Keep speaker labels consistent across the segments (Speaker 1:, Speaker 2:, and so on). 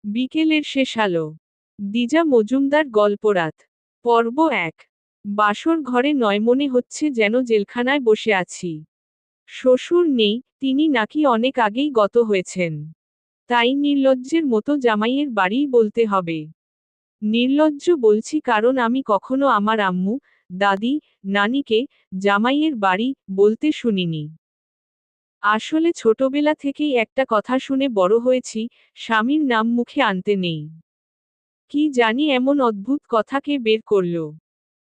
Speaker 1: বিকেলের শেষ আলো। দিজা মজুমদার গল্পরাত। পর্ব ১। বাসর ঘরে নয়, মনে হচ্ছে যেন জেলখানায় বসে আছি। শ্বশুর নেই, তিনি নাকি অনেক আগেই গত হয়েছেন। তাই নির্লজ্জের মতো জামাইয়ের বাড়িই বলতে হবে। নির্লজ্জ বলছি কারণ আমি কখনো আমার আম্মু, দাদি, নানিকে জামাইয়ের বাড়ি বলতে শুনিনি। আসলে ছোটবেলা থেকেই একটা কথা শুনে বড় হয়েছি, স্বামীর নাম মুখে আনতে নেই। কি জানি এমন অদ্ভুত কথা কে বের করল।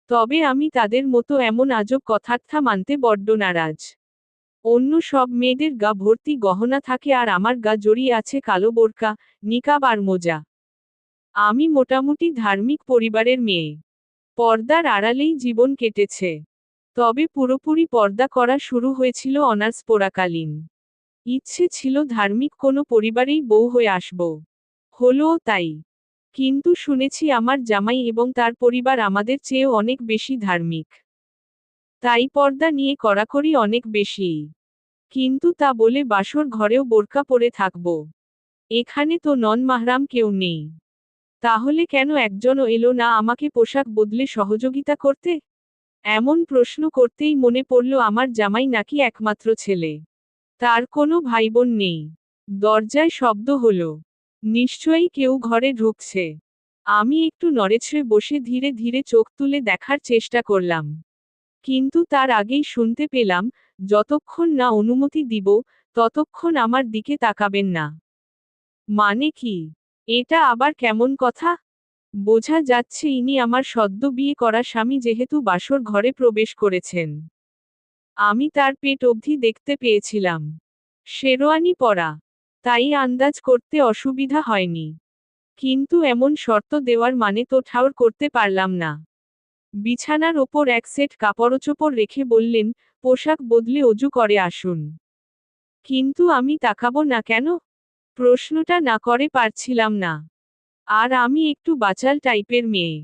Speaker 1: তবে আমি তাদের মতো এমন আজব কথার্থা মানতে বড্ড নারাজ। অন্য সব মেয়েদের গা ভর্তি গহনা থাকে আর আমার গা জড়িয়ে আছে কালো বোরকা, নিকাব আর মোজা। আমি মোটামুটি ধার্মিক পরিবারের মেয়ে। পর্দার আড়ালেই জীবন কেটেছে। তবে পুরোপুরি পর্দা করা শুরু হয়েছিল অনার্স পড়াকালীন। ইচ্ছে ছিল ধার্মিক কোনো পরিবারেই বউ হয়ে আসব। হলোও তাই। কিন্তু শুনেছি আমার জামাই এবং তার পরিবার আমাদের চেয়েও অনেক বেশি ধার্মিক। তাই পর্দা নিয়ে কড়াকড়ি অনেক বেশি। কিন্তু তা বলে বাসর ঘরেও বোরকা পরে থাকব। এখানে তো নন মাহরাম কেউ নেই। তাহলে কেন একজনও এলো না আমাকে পোশাক বদলে সহযোগিতা করতে? এমন প্রশ্ন করতেই মনে পড়ল আমার জামাই নাকি একমাত্র ছেলে। তার কোনো ভাইবোন নেই। দরজায় শব্দ হলো। নিশ্চয়ই কেউ ঘরে ঢুকছে। আমি একটু নড়েচড়ে বসে ধীরে ধীরে চোখ তুলে দেখার চেষ্টা করলাম। কিন্তু তার আগেই শুনতে পেলাম, যতক্ষণ না অনুমতি দিব, ততক্ষণ আমার দিকে তাকাবেন না। মানে কি? এটা আবার কেমন কথা? বোঝা যাচ্ছে ইনি আমার সদ্য বিয়ে করা স্বামী, যেহেতু বাসর ঘরে প্রবেশ করেছেন। আমি তার পেট অবধি দেখতে পেয়েছিলাম। শেরওয়ানি পরা। তাই আন্দাজ করতে অসুবিধা হয়নি। কিন্তু এমন শর্ত দেওয়ার মানে তো ঠাউর করতে পারলাম না। বিছানার ওপর এক সেট কাপড়চোপড় রেখে বললেন, পোশাক বদলে অজু করে আসুন। কিন্তু আমি তাকাবো না কেন? প্রশ্নটা না করে পারছিলাম না। আর আমি একটু বাচাল টাইপের মেয়ে।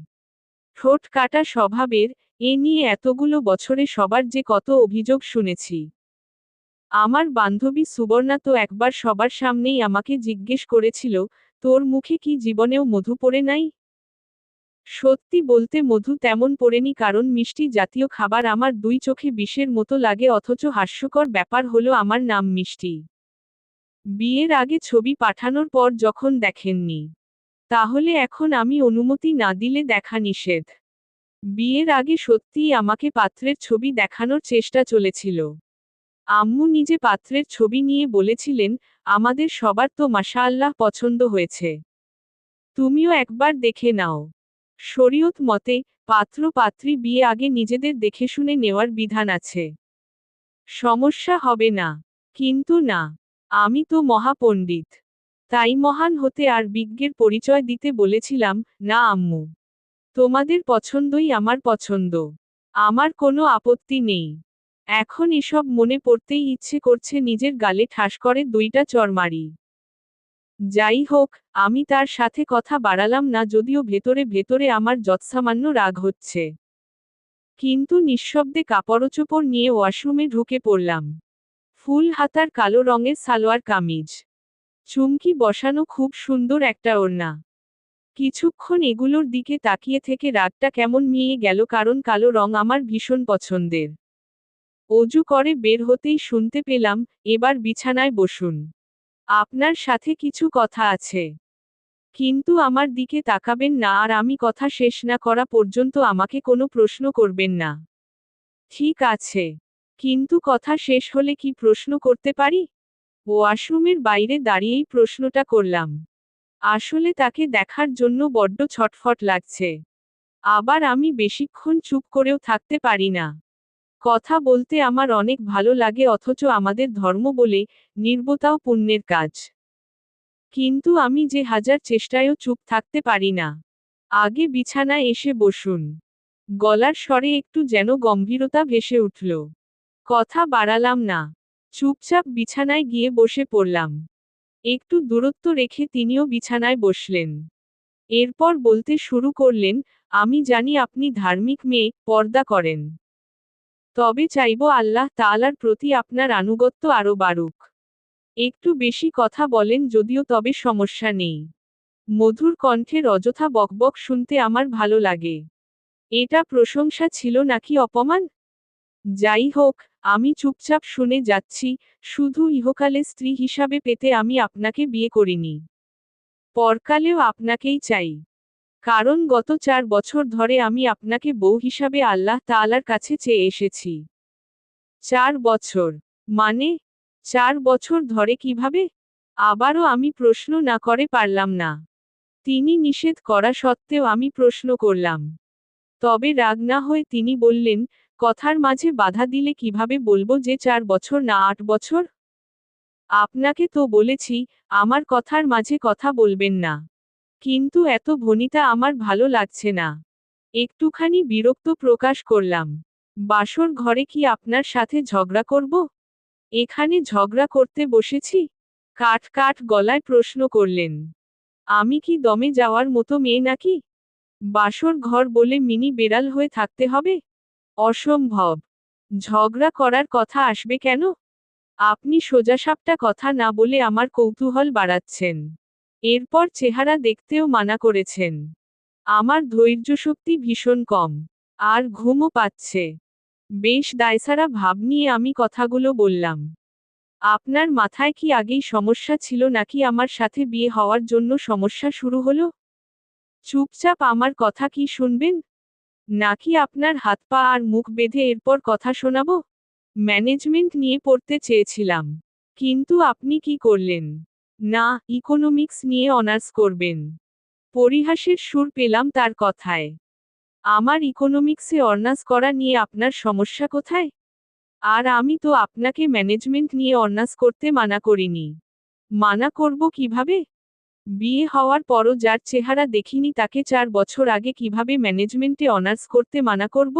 Speaker 1: ঠোঁট কাটা স্বভাবের, এ নিয়ে এতগুলো বছরে সবার যে কত অভিযোগ শুনেছি। আমার বান্ধবী সুবর্ণা তো একবার সবার সামনেই আমাকে জিজ্ঞেস করেছিল, তোর মুখে কি জীবনেও মধু পড়ে নাই? সত্যি বলতে মধু তেমন পড়েনি, কারণ মিষ্টি জাতীয় খাবার আমার দুই চোখে বিষের মতো লাগে, অথচ হাস্যকর ব্যাপার হলো আমার নাম মিষ্টি। বিয়ের আগে ছবি পাঠানোর পর যখন দেখেননি, তাহলে এখন আমি অনুমতি না দিলে দেখা নিষেধ। বিয়ের আগে সত্যিই আমাকে পাত্রের ছবি দেখানোর চেষ্টা চলেছিল। আম্মু নিজে পাত্রের ছবি নিয়ে বলেছিলেন, আমাদের সবার তো মাশাআল্লাহ পছন্দ হয়েছে। তুমিও একবার দেখে নাও। শরীয়ত মতে, পাত্র পাত্রী বিয়ে আগে নিজেদের দেখে শুনে নেওয়ার বিধান আছে। সমস্যা হবে না। কিন্তু না, আমি তো মহাপণ্ডিত। তাই মহান হতে আর বিজ্ঞের পরিচয় দিতে বলেছিলাম, না আম্মু। তোমাদের পছন্দই আমার পছন্দ। আমার কোনো আপত্তি নেই। এখন এসব মনে পড়তেই ইচ্ছে করছে নিজের গালে ঠাস করে দুইটা চড় মারি। যাই হোক, আমি তার সাথে কথা বাড়ালাম না, যদিও ভেতরে ভেতরে আমার যৎসামান্য রাগ হচ্ছে। কিন্তু নিঃশব্দে কাপড়চোপড় নিয়ে ওয়াশরুমে ঢুকে পড়লাম। ফুল হাতার কালো রঙের সালোয়ার কামিজ। চুমকি বসানো খুব সুন্দর একটা ওড়না। কিছুক্ষণ এগুলোর দিকে তাকিয়ে থেকে রাগটা কেমন মিয়ে গেল, কারণ কালো রং আমার ভীষণ পছন্দের। অজু করে বের হতেই শুনতে পেলাম, এবার বিছানায় বসুন। আপনার সাথে কিছু কথা আছে। কিন্তু আমার দিকে তাকাবেন না, আর আমি কথা শেষ না করা পর্যন্ত আমাকে কোনো প্রশ্ন করবেন না। ঠিক আছে। কিন্তু কথা শেষ হলে কি প্রশ্ন করতে পারি? ওয়াশরুমের বাইরে দাঁড়িয়েই প্রশ্নটা করলাম। আসলে তাকে দেখার জন্য বড্ড ছটফট লাগছে। আবার আমি বেশিক্ষণ চুপ করেও থাকতে পারি না। কথা বলতে আমার অনেক ভালো লাগে, অথচ আমাদের ধর্ম বলে, নীরবতাও পুণ্যের কাজ। কিন্তু আমি যে হাজার চেষ্টায়ও চুপ থাকতে পারি না। আগে বিছানায় এসে বসুন। গলার স্বরে একটু যেন গম্ভীরতা ভেসে উঠল। কথা বাড়ালাম না। চুপচাপ বিছানায় গিয়ে বসে পড়লাম। একটু দূরত্ব রেখে তিনিও বিছানায় বসলেন। এরপর বলতে শুরু করলেন, আমি জানি আপনি ধার্মিক মেয়ে, পর্দা করেন। তবে চাইবো আল্লাহ তাআলার প্রতি আপনার আনুগত্য আরও বাড়ুক। একটু বেশি কথা বলেন যদিও, তবে সমস্যা নেই। মধুর কণ্ঠের অযথা বকবক শুনতে আমার ভালো লাগে। এটা প্রশংসা ছিল নাকি অপমান? যাই হোক, আমি চুপচাপ শুনে যাচ্ছি। শুধু ইহকালে স্ত্রী হিসাবে পেতে আমি আপনাকে বিয়ে করিনি। পরকালেও আপনাকেই চাই। কারণ গত 4 বছর ধরে আমি আপনাকে বউ হিসাবে আল্লাহ তাআলার কাছে চেয়ে এসেছি। 4 বছর? মানে? 4 বছর ধরে কিভাবে? আবারও আমি প্রশ্ন না করে পারলাম না। তিনি নিষেধ করা সত্ত্বেও আমি প্রশ্ন করলাম। তবে রাগ না হয়ে তিনি বললেন, কথার মাঝে বাধা দিলে কিভাবে বলবো যে 4 বছর না 8 বছর? আপনাকে তো বলেছি, আমার কথার মাঝে কথা বলবেন না। কিন্তু এত ভনিতা আমার ভালো লাগছে না। একটুখানি বিরক্ত প্রকাশ করলাম। বাসর ঘরে কি আপনার সাথে ঝগড়া করব? এখানে ঝগড়া করতে বসেছি? কাঠ কাঠ গলায় প্রশ্ন করলেন। আমি কি দমে যাওয়ার মতো মেয়ে নাকি? বাসর ঘর বলে মিনি বেড়াল হয়ে থাকতে হবে? অসম্ভব। ঝগড়া করার কথা আসবে কেন? আপনি সোজাসাপটা কথা না বলে আমার কৌতূহল বাড়াচ্ছেন। এরপর চেহারা দেখতেও মানা করেছেন। আমার ধৈর্যশক্তি ভীষণ কম। আর ঘুমও পাচ্ছে। বেশ দায়সারা ভাব নিয়ে আমি কথাগুলো বললাম। আপনার মাথায় কি আগেই সমস্যা ছিল নাকি আমার সাথে বিয়ে হওয়ার জন্য সমস্যা শুরু হলো? চুপচাপ আমার কথা কি শুনবেন? নাকি আপনার হাত পা আর মুখ বেঁধে এরপর কথা শোনাবো? ম্যানেজমেন্ট নিয়ে পড়তে চেয়েছিলাম। কিন্তু আপনি কি করলেন? না, ইকোনমিক্স নিয়ে অনার্স করবেন। পরিহাসের সুর পেলাম তার কথায়। আমার ইকোনমিক্সে অনার্স করা নিয়ে আপনার সমস্যা কোথায়? আর আমি তো আপনাকে ম্যানেজমেন্ট নিয়ে অনার্স করতে মানা করিনি। মানা করব কিভাবে? বিয়ে হওয়ার পরও যার চেহারা দেখিনি তাকে 4 বছর আগে কিভাবে ম্যানেজমেন্টে অনার্স করতে মানা করব?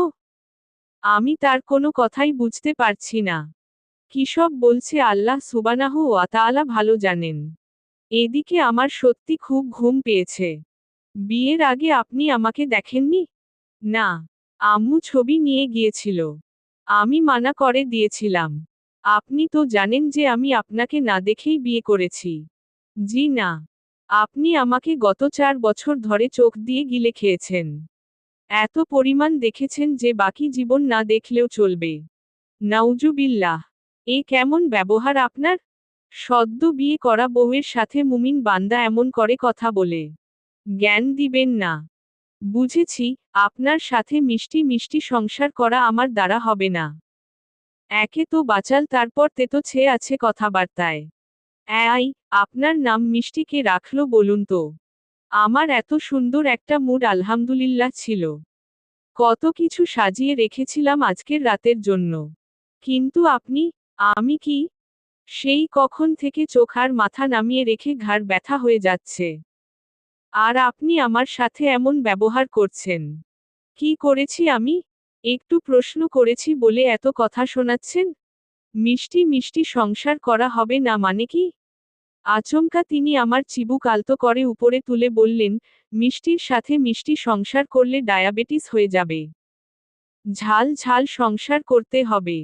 Speaker 1: আমি তার কোনো কথাই বুঝতে পারছি না। কি সব বলছে আল্লাহ সুবহানাহু ওয়া তাআলা ভালো জানেন। এদিকে আমার সত্যি খুব ঘুম পেয়েছে। বিয়ের আগে আপনি আমাকে দেখেননি? না। আম্মু ছবি নিয়ে গিয়েছিল। আমি মানা করে দিয়েছিলাম। আপনি তো জানেন যে আমি আপনাকে না দেখেই বিয়ে করেছি। জি না। আপনি আমাকে গত 4 বছর ধরে চোখ দিয়ে গিলে খেয়েছেন। এত পরিমাণ দেখেছেন যে বাকি জীবন না দেখলেও চলবে। নাউজুবিল্লাহ। এ কেমন ব্যবহার আপনার? সদ্য বিয়ে করা বউয়ের সাথে মুমিন বান্দা এমন করে কথা বলে। জ্ঞান দিবেন না। বুঝেছি, আপনার সাথে মিষ্টি মিষ্টি সংসার করা আমার দ্বারা হবে না। একে তো বাচাল তারপর তেতো ছেয়ে আছে কথাবার্তায়। আপনার নাম মিষ্টি কে রাখলো বলুন তো? আমার এত সুন্দর একটা মুড আলহামদুলিল্লাহ ছিল। কত কিছু সাজিয়ে রেখেছিলাম আজকের রাতের জন্য। কিন্তু আপনি, আমি কি? সেই কখন থেকে চোখ আর মাথা নামিয়ে রেখে ঘাড় ব্যথা হয়ে যাচ্ছে। আর আপনি আমার সাথে এমন ব্যবহার করছেন। কি করেছি আমি? একটু প্রশ্ন করেছি বলে এত কথা শোনাচ্ছেন? মিষ্টি মিষ্টি সংসার করা হবে না মানে কি? আচমকা তিনি আমার চিবুক আলতো করে উপরে তুলে বললেন, মিষ্টির সাথে মিষ্টি সংসার করলে ডায়াবেটিস হয়ে যাবে। ঝাল ঝাল সংসার করতে হবে।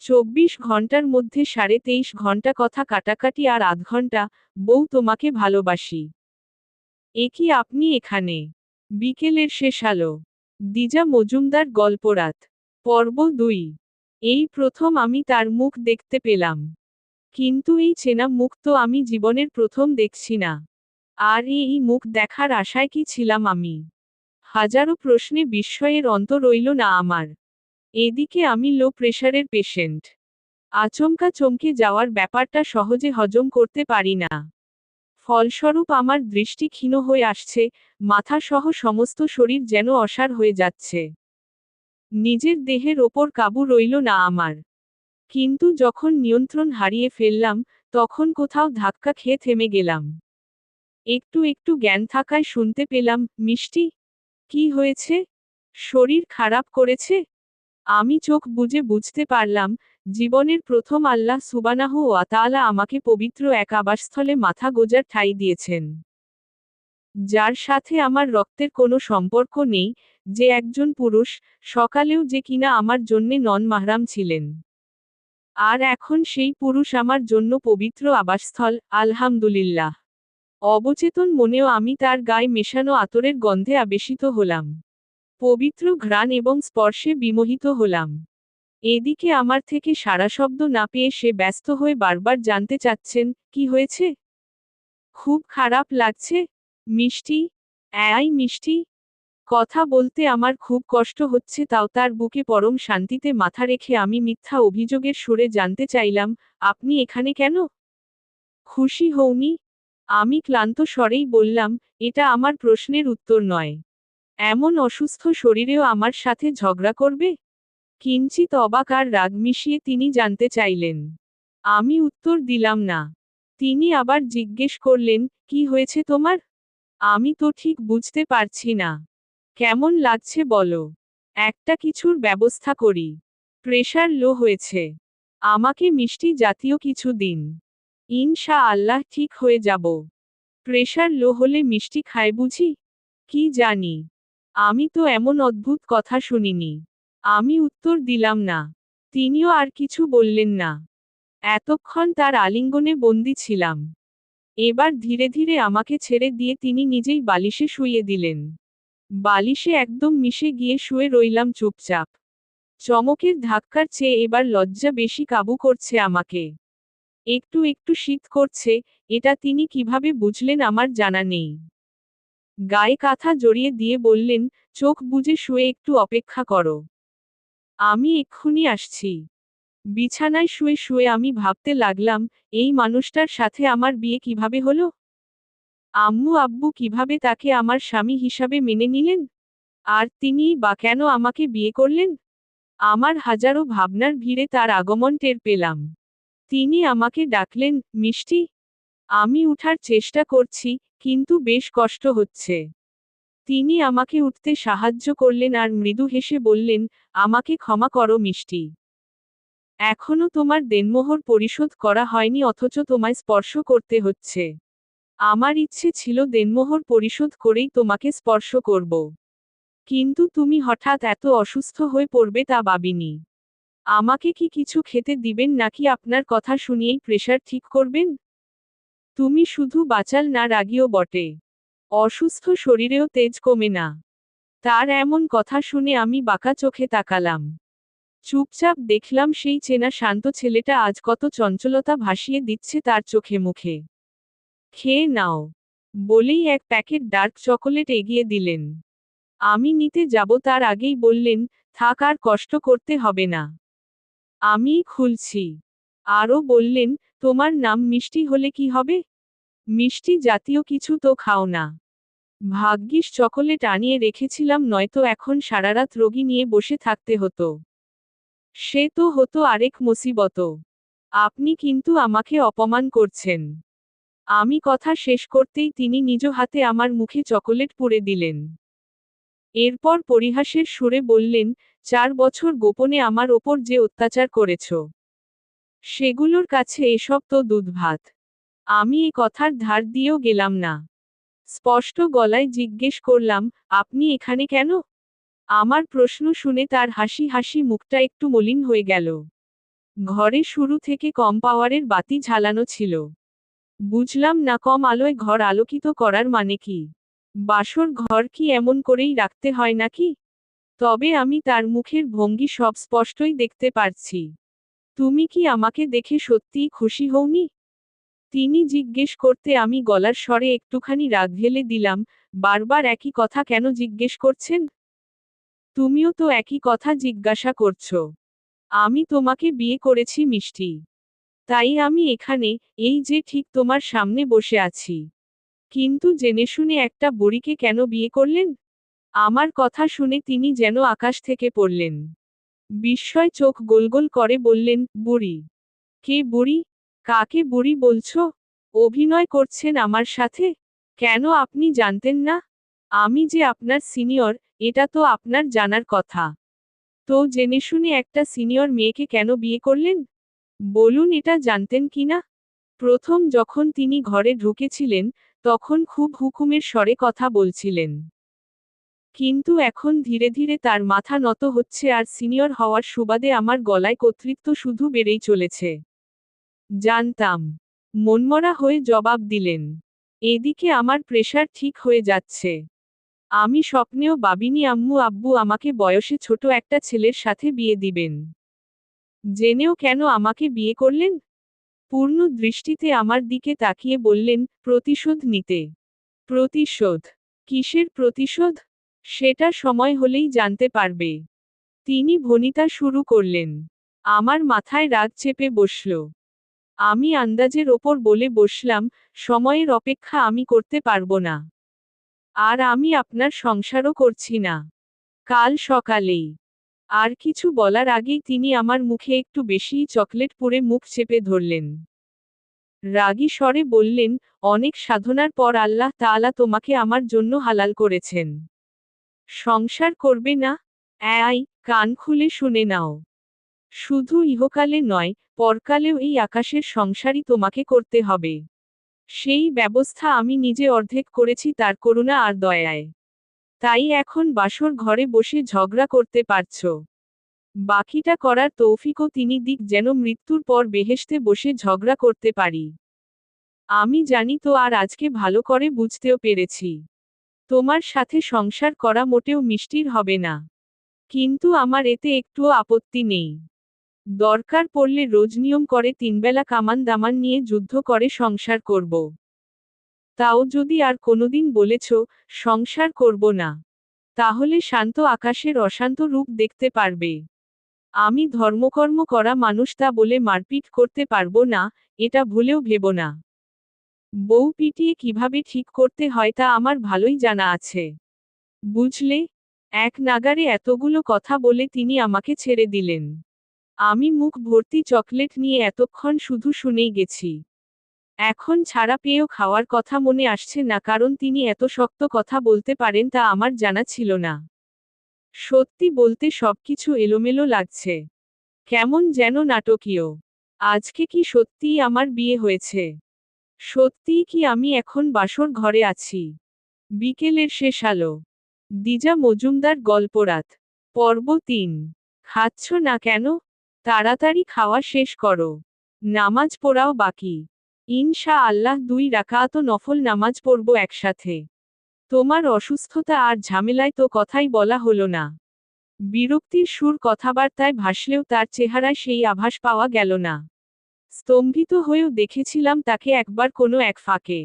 Speaker 1: 24 ঘন্টার মধ্যে 23.5 ঘন্টা কথা কাটাকাটি আর আধ ঘন্টা, বউ তোমাকে ভালোবাসি। এ কি আপনি এখানে? বিকেলের শেষ আলো। দিজা মজুমদার গল্পরাত। পর্ব 2। এই প্রথম আমি তার মুখ দেখতে পেলাম। কিন্তু এই চেনা মুখ তো আমি জীবনের প্রথম দেখছি না। আর এই মুখ দেখার আশায় কি ছিলাম আমি? হাজারো প্রশ্নে বিস্ময়ের অন্ত রইল না আমার। এদিকে আমি লো প্রেশারের পেশেন্ট। আচমকা চমকে যাওয়ার ব্যাপারটা সহজে হজম করতে পারি না। ফলস্বরূপ আমার দৃষ্টি ক্ষীণ হয়ে আসছে, মাথা সহ সমস্ত শরীর যেন অসাড় হয়ে যাচ্ছে। নিজের দেহের ওপর কাবু রইল না আমার। কিন্তু যখন নিয়ন্ত্রণ হারিয়ে ফেললাম, তখন কোথাও ধাক্কা খেয়ে থেমে গেলাম। একটু একটু জ্ঞান থাকায় শুনতে পেলাম, মিষ্টি? কি হয়েছে? শরীর খারাপ করেছে? আমি চোখ বুজে বুঝতে পারলাম, জীবনের প্রথম আল্লাহ সুবহানাহু ওয়া তাআলা আমাকে পবিত্র এক আবাসস্থলে মাথা গোজার ঠাঁই দিয়েছেন। যার সাথে আমার রক্তের কোনো সম্পর্ক নেই, যে একজন পুরুষ, সকালেও যে কিনা আমার জন্যে নন মাহরাম ছিলেন। আর এখন সেই পুরুষ আমার জন্য পবিত্র আবাসস্থল, আলহামদুলিল্লাহ। অবচেতন মনেও আমি তার গায়ে মেশানো আতরের গন্ধে আবেশিত হলাম। পবিত্র ঘ্রাণ এবং স্পর্শে বিমোহিত হলাম। এদিকে আমার থেকে সাড়াশব্দ না পেয়ে সে ব্যস্ত হয়ে বারবার জানতে চাচ্ছেন, কি হয়েছে? খুব খারাপ লাগছে? মিষ্টি? মিষ্টি? কথা বলতে আমার খুব কষ্ট হচ্ছে, তাও তার বুকে পরম শান্তিতে মাথা রেখে আমি মিথ্যা অভিযোগের সুরে জানতে চাইলাম, আপনি এখানে কেন? খুশি হওনি? আমি ক্লান্ত স্বরেই বললাম, এটা আমার প্রশ্নের উত্তর নয়। এমন অসুস্থ শরীরেও আমার সাথে ঝগড়া করবে? কিঞ্চিত অবাক আর রাগ মিশিয়ে তিনি জানতে চাইলেন। আমি উত্তর দিলাম না। তিনি আবার জিজ্ঞেস করলেন, কি হয়েছে তোমার? আমি তো ঠিক বুঝতে পারছি না। কেমন লাগছে বলো। একটা কিছুর ব্যবস্থা করি। প্রেশার লো হয়েছে। আমাকে মিষ্টি জাতীয় কিছু দিন। ইনশা আল্লাহ ঠিক হয়ে যাব। প্রেশার লো হলে মিষ্টি খায় বুঝি? কি জানি। আমি তো এমন অদ্ভুত কথা শুনিনি। আমি উত্তর দিলাম না। তিনিও আর কিছু বললেন না। এতক্ষণ তার আলিঙ্গনে বন্দি ছিলাম। এবার ধীরে ধীরে আমাকে ছেড়ে দিয়ে তিনি নিজেই বালিশে শুইয়ে দিলেন। বালিশে একদম মিশে গিয়ে শুয়ে রইলাম চুপচাপ। চমকের ধাক্কার চেয়ে এবার লজ্জা বেশি কাবু করছে আমাকে। একটু একটু শীত করছে, এটা তিনি কিভাবে বুঝলেন আমার জানা নেই। গায়ে কাঁথা জড়িয়ে দিয়ে বললেন, চোখ বুজে শুয়ে একটু অপেক্ষা করো। আমি এক্ষুনি আসছি। বিছানায় শুয়ে শুয়ে আমি ভাবতে লাগলাম, এই মানুষটার সাথে আমার বিয়ে কিভাবে হলো? আম্মু আব্বু কিভাবে তাকে আমার স্বামী হিসাবে মেনে নিলেন? আর তিনিই বা কেন আমাকে বিয়ে করলেন? আমার হাজারো ভাবনার ভিড়ে তার আগমন টের পেলাম। তিনি আমাকে ডাকলেন, মিষ্টি। আমি উঠার চেষ্টা করছি, কিন্তু বেশ কষ্ট হচ্ছে। তিনি আমাকে উঠতে সাহায্য করলেন আর মৃদু হেসে বললেন, আমাকে ক্ষমা করো মিষ্টি। এখনো তোমার দেনমোহর পরিশোধ করা হয়নি অথচ তোমায় স্পর্শ করতে হচ্ছে। আমার ইচ্ছে ছিল দেনমোহর পরিশোধ করেই তোমাকে স্পর্শ করব। কিন্তু তুমি হঠাৎ এত অসুস্থ হয়ে পড়বে তা ভাবিনি। আমাকে কি কিছু খেতে দিবেন নাকি আপনার কথা শুনিয়েই প্রেশার ঠিক করবেন? তুমি শুধু বাচাল না, রাগীও বটে। অসুস্থ শরীরেও তেজ কমে না। তার এমন কথা শুনে আমি বাঁকা চোখে তাকালাম। চুপচাপ দেখলাম সেই চেনা শান্ত ছেলেটা আজ কত চঞ্চলতা ভাসিয়ে দিচ্ছে তার চোখে মুখে। খেয়ে নাও। বলেই এক প্যাকেট ডার্ক চকোলেট এগিয়ে দিলেন। আমি নিতে যাব তার আগেই বললেন, থাক আর কষ্ট করতে হবে না। আমিই খুলছি। আরও বললেন, তোমার নাম মিষ্টি হলে কি হবে? মিষ্টি জাতীয় কিছু তো খাও না। ভাগ্যিস চকোলেট আনিয়ে রেখেছিলাম, নয়তো এখন সারারাত রোগী নিয়ে বসে থাকতে হতো। সে তো হতো আরেক মুসিবত। আপনি কিন্তু আমাকে অপমান করছেন। আমি কথা শেষ করতেই তিনি নিজ হাতে আমার মুখে চকোলেট পুরে দিলেন। এরপর পরিহাসের সুরে বললেন, 4 বছর গোপনে আমার ওপর যে অত্যাচার করেছ, সেগুলোর কাছে এসব তো দুধ ভাত। আমি এ কথার ধার দিয়েও গেলাম না। স্পষ্ট গলায় জিজ্ঞেস করলাম, আপনি এখানে কেন? আমার প্রশ্ন শুনে তার হাসি হাসি মুখটা একটু মলিন হয়ে গেল। ঘরে শুরু থেকে কম পাওয়ারের বাতি ঝালানো ছিল। বুঝলাম না, কম আলোয় ঘর আলোকিত করার মানে কি? বাসর ঘর কি এমন করেই রাখতে হয় নাকি? তবে আমি তার মুখের ভঙ্গি সব স্পষ্টই দেখতে পারছি। তুমি কি আমাকে দেখে সত্যিই খুশি হওনি? তিনি জিজ্ঞেস করতে আমি গলার স্বরে একটুখানি রাগ ঢেলে দিলাম, বারবার একই কথা কেন জিজ্ঞেস করছেন? তুমিও তো একই কথা জিজ্ঞাসা করছো। আমি তোমাকে বিয়ে করেছি মিষ্টি। তাই আমি এখানে, এই যে ঠিক তোমার সামনে বসে আছি। কিন্তু জেনে শুনে একটা বুড়িকে কেন বিয়ে করলেন? আমার কথা শুনে তিনি যেন আকাশ থেকে পড়লেন। বিস্ময় চোখ গোল গোল করে বললেন, বুড়ি? কে বুড়ি? কাকে বুড়ি বলছো? অভিনয় করছেন আমার সাথে? কেন আপনি জানতেন না? আমি যে আপনার সিনিয়র, এটা তো আপনার জানার কথা। তো জেনে শুনে একটা সিনিয়র মেয়েকে কেন বিয়ে করলেন? বলুন, এটা জানতেন কিনা? প্রথম যখন তিনি ঘরে ঢুকেছিলেন, তখন খুব হুকুমের স্বরে কথা বলছিলেন। কিন্তু এখন ধীরে ধীরে তার মাথা নত হচ্ছে আর সিনিয়র হওয়ার সুবাদে আমার গলায় কর্তৃত্ব শুধু বেড়েই চলেছে। জানতাম। মনমরা হয়ে জবাব দিলেন। এদিকে আমার প্রেশার ঠিক হয়ে যাচ্ছে। আমি স্বপ্নেও ভাবিনি আম্মু আব্বু আমাকে বয়সে ছোট একটা ছেলের সাথে বিয়ে দিবেন। জেনেও কেন আমাকে বিয়ে করলেন? পূর্ণ দৃষ্টিতে আমার দিকে তাকিয়ে বললেন, প্রতিশোধ নিতে। প্রতিশোধ? কিসের প্রতিশোধ? সেটা সময় হলেই জানতে পারবে। তিনি ভনিতা শুরু করলেন। আমার মাথায় রাগ চেপে বসল। আমি আন্দাজের ওপর বলে বসলাম, সময়ের অপেক্ষা আমি করতে পারবো না। আর আমি আপনার সংসারও করছি না। কাল সকালেই। আর কিছু বলার আগেই তিনি আমার মুখে একটু বেশিই চকলেট পুরে মুখ চেপে ধরলেন। রাগী স্বরে বললেন, অনেক সাধনার পর আল্লাহ তাআলা তোমাকে আমার জন্য হালাল করেছেন। সংসার করবে না? আয়, কান খুলে শুনে নাও। শুধু ইহকালে নয়, পরকালেও এই আকাশের সংসারই তোমাকে করতে হবে। সেই ব্যবস্থা আমি নিজে অর্ধেক করেছি তার করুণা আর দয়ায়। তাই এখন বাসর ঘরে বসে ঝগড়া করতে পারছ। বাকিটা করার তৌফিকও তিনি দিক যেন মৃত্যুর পর বেহেশতে বসে ঝগড়া করতে পারি। আমি জানি তো আর আজকে ভালো করে বুঝতেও পেরেছি। তোমার সাথে সংসার করা মোটেও মিষ্টির হবে না। কিন্তু আমার এতে একটুও আপত্তি নেই। দরকার পড়লে রোজ নিয়ম করে তিনবেলা কামান দামান নিয়ে যুদ্ধ করে সংসার করব। তাও যদি আর কোনোদিন বলেছ, সংসার করব না, তাহলে শান্ত আকাশের অশান্ত রূপ দেখতে পারবে। আমি ধর্মকর্ম করা মানুষ তা বলে মারপিট করতে পারবো না, এটা ভুলেও ভেবো না। বউ পিটিয়ে কিভাবে ঠিক করতে হয় তা আমার ভালোই জানা আছে। বুঝলে? এক নাগাড়ে এতগুলো কথা বলে তিনি আমাকে ছেড়ে দিলেন। আমি মুখ ভর্তি চকলেট নিয়ে এতক্ষণ শুধু শুনেই গেছি। এখন ছাড়া পেয়েও খাওয়ার কথা মনে আসছে না, কারণ তিনি এত শক্ত কথা বলতে পারেন তা আমার জানা ছিল না। সত্যি বলতে সবকিছু এলোমেলো লাগছে। কেমন যেন নাটকীয়। আজকে কি সত্যিই আমার বিয়ে হয়েছে? সত্যিই কি আমি এখন বাসর ঘরে আছি? বিকেলের শেষ আলো। দিজা মজুমদার গল্পরাত। পর্ব ৩। খাচ্ছ না কেন? তাড়াতাড়ি খাওয়া শেষ করো। নামাজ পড়াও বাকি। ইনশা আল্লাহ ২ রাকাআত নফল নামাজ পড়ব একসাথে। তোমার অসুস্থতা আর ঝামেলায় তো কথাই বলা হলো না। বিরক্তির সুর কথাবার্তায় ভাসলেও তার চেহারায় সেই আভাস পাওয়া গেল না। স্তম্ভিত হয়েও দেখেছিলাম তাকে একবার কোনো এক ফাঁকে।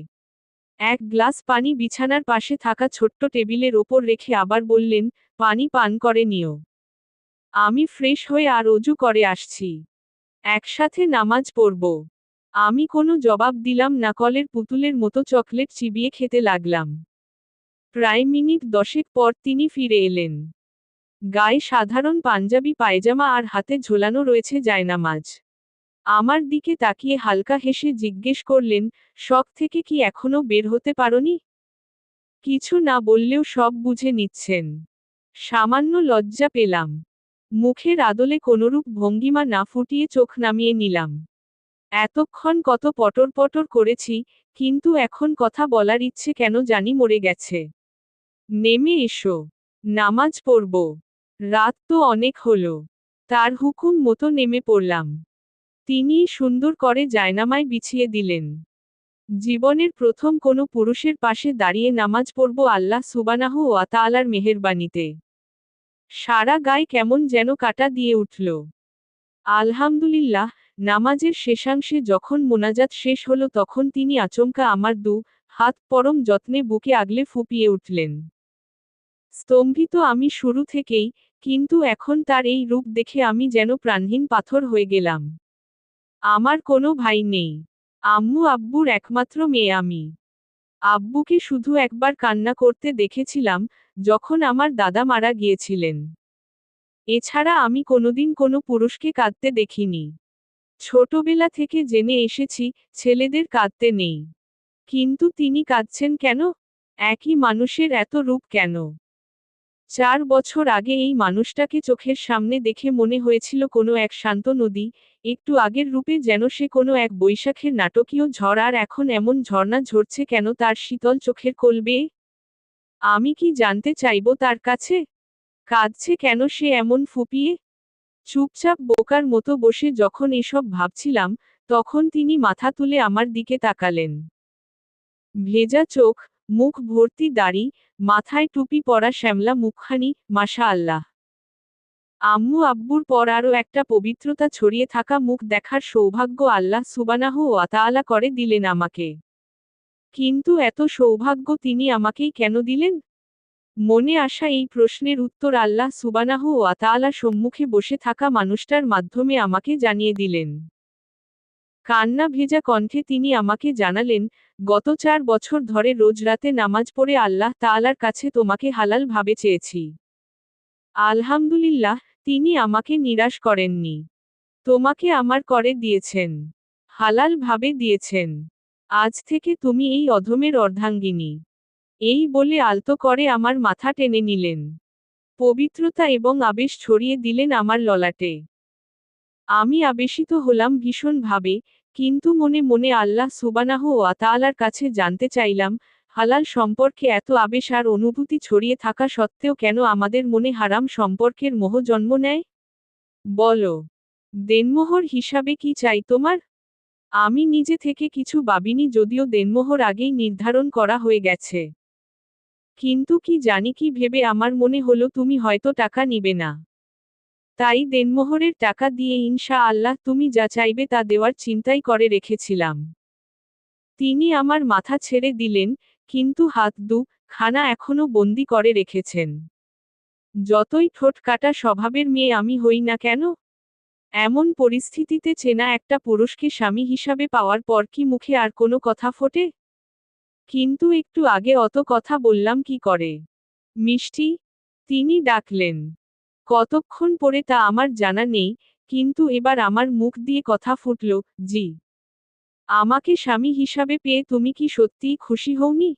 Speaker 1: এক গ্লাস পানি বিছানার পাশে থাকা ছোট্ট টেবিলের ওপর রেখে আবার বললেন, পানি পান করে নিও। আমি ফ্রেশ হয়ে আর অজু করে আসছি। একসাথে নামাজ পড়ব। আমি কোনো জবাব দিলাম না, কলের পুতুলের মতো চকলেট চিবিয়ে খেতে লাগলাম। প্রায় মিনিট 10 পর তিনি ফিরে এলেন। গায়ে সাধারণ পাঞ্জাবি পায়জামা আর হাতে ঝোলানো রয়েছে জায়নামাজ। আমার দিকে তাকিয়ে হালকা হেসে জিজ্ঞেস করলেন, শখ থেকে কি এখনো বের হতে পারোনি? কিছু না বললেও সব বুঝে নিচ্ছেন। সামান্য লজ্জা পেলাম। মুখের আদলে কোনরূপ ভঙ্গিমা না ফুটিয়ে চোখ নামিয়ে নিলাম। এতক্ষণ কত পটর পটর করেছি, কিন্তু এখন কথা বলার ইচ্ছে কেন জানি মরে গেছে। নেমে এসো। নামাজ পড়ব। রাত তো অনেক হলো। তার হুকুম মতো নেমে পড়লাম। তিনিই সুন্দর করে জায়নামায় বিছিয়ে দিলেন। জীবনের প্রথম কোনো পুরুষের পাশে দাঁড়িয়ে নামাজ পড়ব আল্লাহ সুবহানাহু ওয়া তাআলার মেহেরবানিতে। সারা গায়ে কেমন যেন কাঁটা দিয়ে উঠল। আলহামদুলিল্লাহ। নামাজের শেষাংশে যখন মোনাজাত শেষ হলো তখন তিনি আচমকা আমার হাত পরম যত্নে বুকে আগলে ফুঁপিয়ে উঠলেন। স্তম্ভিত আমি শুরু থেকেই, কিন্তু এখন তার এই রূপ দেখে আমি যেন প্রাণহীন পাথর হয়ে গেলাম। আমার কোনো ভাই নেই। আম্মু আব্বুর একমাত্র মেয়ে আমি। আব্বুকে শুধু একবার কান্না করতে দেখেছিলাম, যখন আমার দাদা মারা গিয়েছিলেন। এছাড়া আমি কোনোদিন কোনো পুরুষকে কাঁদতে দেখিনি। ছোটবেলা থেকে জেনে এসেছি, ছেলেদের কাঁদতে নেই। কিন্তু তিনি কাঁদছেন কেন? একই মানুষের এত রূপ কেন? ৪ বছর আগে এই মানুষটাকে চোখের সামনে দেখে মনে হয়েছিল কোনো এক শান্ত নদী, একটু আগের রূপে যেন সে কোনো এক বৈশাখের নাটকীয় ঝড়, আর এখন এমন ঝর্ণা ঝরছে কেন তার শীতল চোখের কোল বেয়ে? আমি কি জানতে চাইব তার কাছে? কাঁদছে কেন সে এমন ফুঁপিয়ে? চুপচাপ বোকার মতো বসে যখন এসব ভাবছিলাম, তখন তিনি মাথা তুলে আমার দিকে তাকালেন। ভেজা চোখ, মুখ ভর্তি দাড়ি, মাথায় টুপি পরা শ্যামলা মুখখানি, মাশা আল্লাহ। আম্মু আব্বুর পর আরও একটা পবিত্রতা ছড়িয়ে থাকা মুখ দেখার সৌভাগ্য আল্লাহ সুবহানাহু ওয়া তাআলা করে দিলেন আমাকে। কিন্তু এত সৌভাগ্য তিনি আমাকেই কেন দিলেন? মনে আসা এই প্রশ্নের উত্তর আল্লাহ সুবহানাহু ওয়া তাআলা সম্মুখে বসে থাকা মানুষটার মাধ্যমে আমাকে জানিয়ে দিলেন। কান্না ভেজা কণ্ঠে তিনি আমাকে জানালেন, গত 4 বছর ধরে রোজ রাতে নামাজ পড়ে আল্লাহ তাআলার কাছে তোমাকে হালাল ভাবে চেয়েছি। আলহামদুলিল্লাহ, তিনি আমাকে নিরাশ করেননি। তোমাকে আমার করে দিয়েছেন। হালাল ভাবে দিয়েছেন। আজ থেকে তুমি এই অধমের অর্ধাঙ্গিনী। এই বলে আলতো করে আমার মাথা টেনে নিলেন। পবিত্রতা এবং আবেশ ছড়িয়ে দিলেন আমার ললাটে। আমি আবেশিত হলাম ভীষণভাবে, কিন্তু মনে মনে আল্লাহ সুবহানাহু ওয়া তাআলার কাছে জানতে চাইলাম, হালাল সম্পর্কে এত আবেশ আর অনুভূতি ছড়িয়ে থাকা সত্ত্বেও কেন আমাদের মনে হারাম সম্পর্কের মোহ জন্ম নেয়? বলো, দেনমোহর হিসাবে কি চাই তোমার? আমি নিজে থেকে কিছু ভাবিনি, যদিও দেনমোহর আগেই নির্ধারণ করা হয়ে গেছে। কিন্তু কি জানি কি ভেবে আমার মনে হলো তুমি হয়তো টাকা নিবে না। তাই দেনমোহরের টাকা দিয়ে ইনশা আল্লাহ তুমি যা চাইবে তা দেওয়ার চিন্তাই করে রেখেছিলাম। তিনি আমার মাথা ছেড়ে দিলেন, কিন্তু হাত খানা এখনো বন্দি করে রেখেছেন। যতই ঠোঁট কাটা স্বভাবের মেয়ে আমি হই না কেন, এমন পরিস্থিতিতে চেনা একটা পুরুষকে স্বামী হিসাবে পাওয়ার পর কি মুখে আর কোনো কথা ফোটে? কিন্তু একটু আগে অত কথা বললাম কি করে? মিষ্টি, তিনি ডাকলেন। কতক্ষণ পরে তা আমার জানা নেই, কিন্তু এবার আমার মুখ দিয়ে কথা ফুটল, জি। আমাকে স্বামী হিসাবে পেয়ে তুমি কি সত্যিই খুশি হওনি?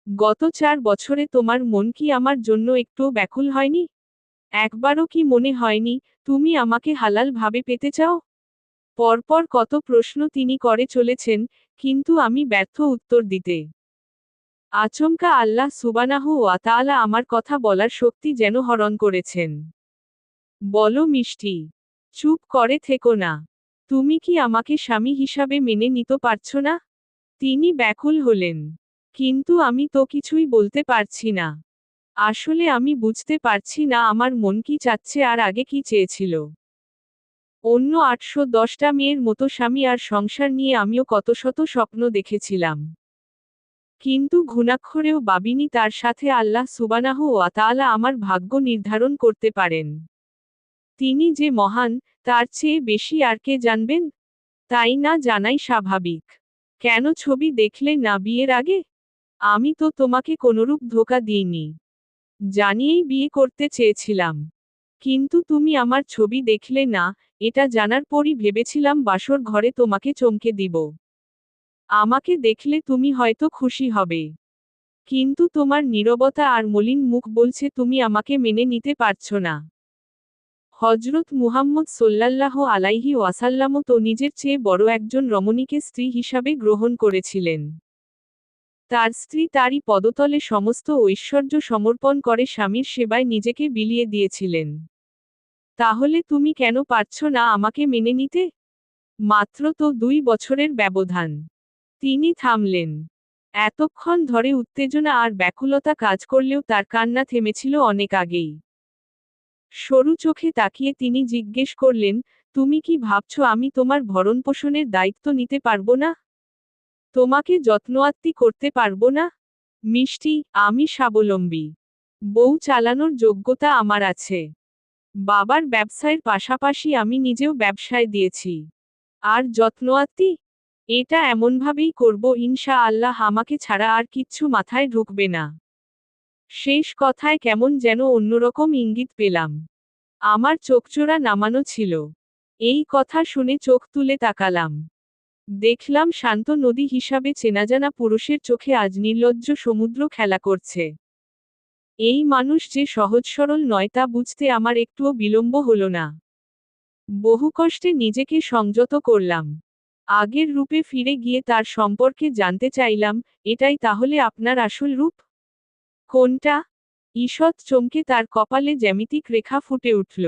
Speaker 1: গত 4 বছরে তোমার মন কি আমার জন্য একটুও ব্যাকুল হয়নি? একবারও কি মনে হয়নি, তুমি আমাকে হালাল ভাবে পেতে চাও? পরপর কত প্রশ্ন তিনি করে চলেছেন, কিন্তু আমি ব্যর্থ উত্তর দিতে। আচমকা আল্লাহ সুবহানাহু ওয়া তাআলা আমার কথা বলার শক্তি যেন হরণ করেছেন। বলো মিষ্টি, চুপ করে থেকো না। তুমি কি আমাকে স্বামী হিসাবে মেনে নিতে পারছো না? তিনি ব্যাকুল হলেন। কিন্তু আমি তো কিছুই বলতে পারছি না। আসলে আমি বুঝতে পারছি না আমার মন কি চাচ্ছে আর আগে কি চেয়েছিল। অন্য 810টা মেয়ের মতো স্বামী আর সংসার নিয়ে আমিও কত শত স্বপ্ন দেখেছিলাম। কিন্তু ঘুণাক্ষরেও ভাবিনি তার সাথে আল্লাহ সুবহানাহু ওয়া তাআলা আমার ভাগ্য নির্ধারণ করতে পারেন। তিনি যে মহান, তার চেয়ে বেশি আর কে জানবেন? তাই না জানাই স্বাভাবিক। কেন ছবি দেখলে না বিয়ের আগে? আমি তো তোমাকে কোনরূপ ধোঁকা দিইনি। জানিয়েই বিয়ে করতে চেয়েছিলাম। কিন্তু তুমি আমার ছবি দেখলে না, এটা জানার পরই ভেবেছিলাম বাসর ঘরে তোমাকে চমকে দিব। আমাকে দেখলে তুমি হয়তো খুশি হবে। কিন্তু তোমার নীরবতা আর মলিন মুখ বলছে তুমি আমাকে মেনে নিতে পারছো না। হজরত মুহাম্মদ সাল্লাল্লাহু আলাইহি ওয়াসাল্লামও তো নিজের চেয়ে বড় একজন রমণীকে স্ত্রী হিসাবে গ্রহণ করেছিলেন। তার স্ত্রী তারই পদতলে সমস্ত ঐশ্বর্য সমর্পণ করে স্বামীর সেবায় নিজেকে বিলিয়ে দিয়েছিলেন। তাহলে তুমি কেন পারছো না আমাকে মেনে নিতে? মাত্র তো 2 বছরের ব্যবধান। তিনি থামলেন। এতক্ষণ ধরে উত্তেজনা আর ব্যাকুলতা কাজ করলেও তার কান্না থেমেছিল অনেক আগেই। সরু চোখে তাকিয়ে তিনি জিজ্ঞেস করলেন, তুমি কি ভাবছো আমি তোমার ভরণপোষণের দায়িত্ব নিতে পারবো না? তোমাকে যত্নআত্তি করতে পারবো না? মিষ্টি, আমি স্বাবলম্বী। বউ চালানোর যোগ্যতা আমার আছে। বাবার ব্যবসায়ের পাশাপাশি আমি নিজেও ব্যবসায় দিয়েছি। আর যত্নআত্তি? এটা এমনভাবেই করব ইনশা আল্লাহ, আমাকে ছাড়া আর কিচ্ছু মাথায় ঢুকবে না। শেষ কথায় কেমন যেন অন্যরকম ইঙ্গিত পেলাম। আমার চোখজোড়া নামানো ছিল। এই কথা শুনে চোখ তুলে তাকালাম। দেখলাম শান্ত নদী হিসাবে চেনাজানা পুরুষের চোখে আজ নির্লজ্জ সমুদ্র খেলা করছে। এই মানুষ যে সহজ সরল নয় তা বুঝতে আমার একটুও বিলম্ব হলো না। বহু কষ্টে নিজেকে সংযত করলাম। আগের রূপে ফিরে গিয়ে তার সম্পর্কে জানতে চাইলাম, এটাই তাহলে আপনার আসল রূপ? কোনটা? ঈষৎ চমকে তার কপালে জ্যামিতিক রেখা ফুটে উঠল।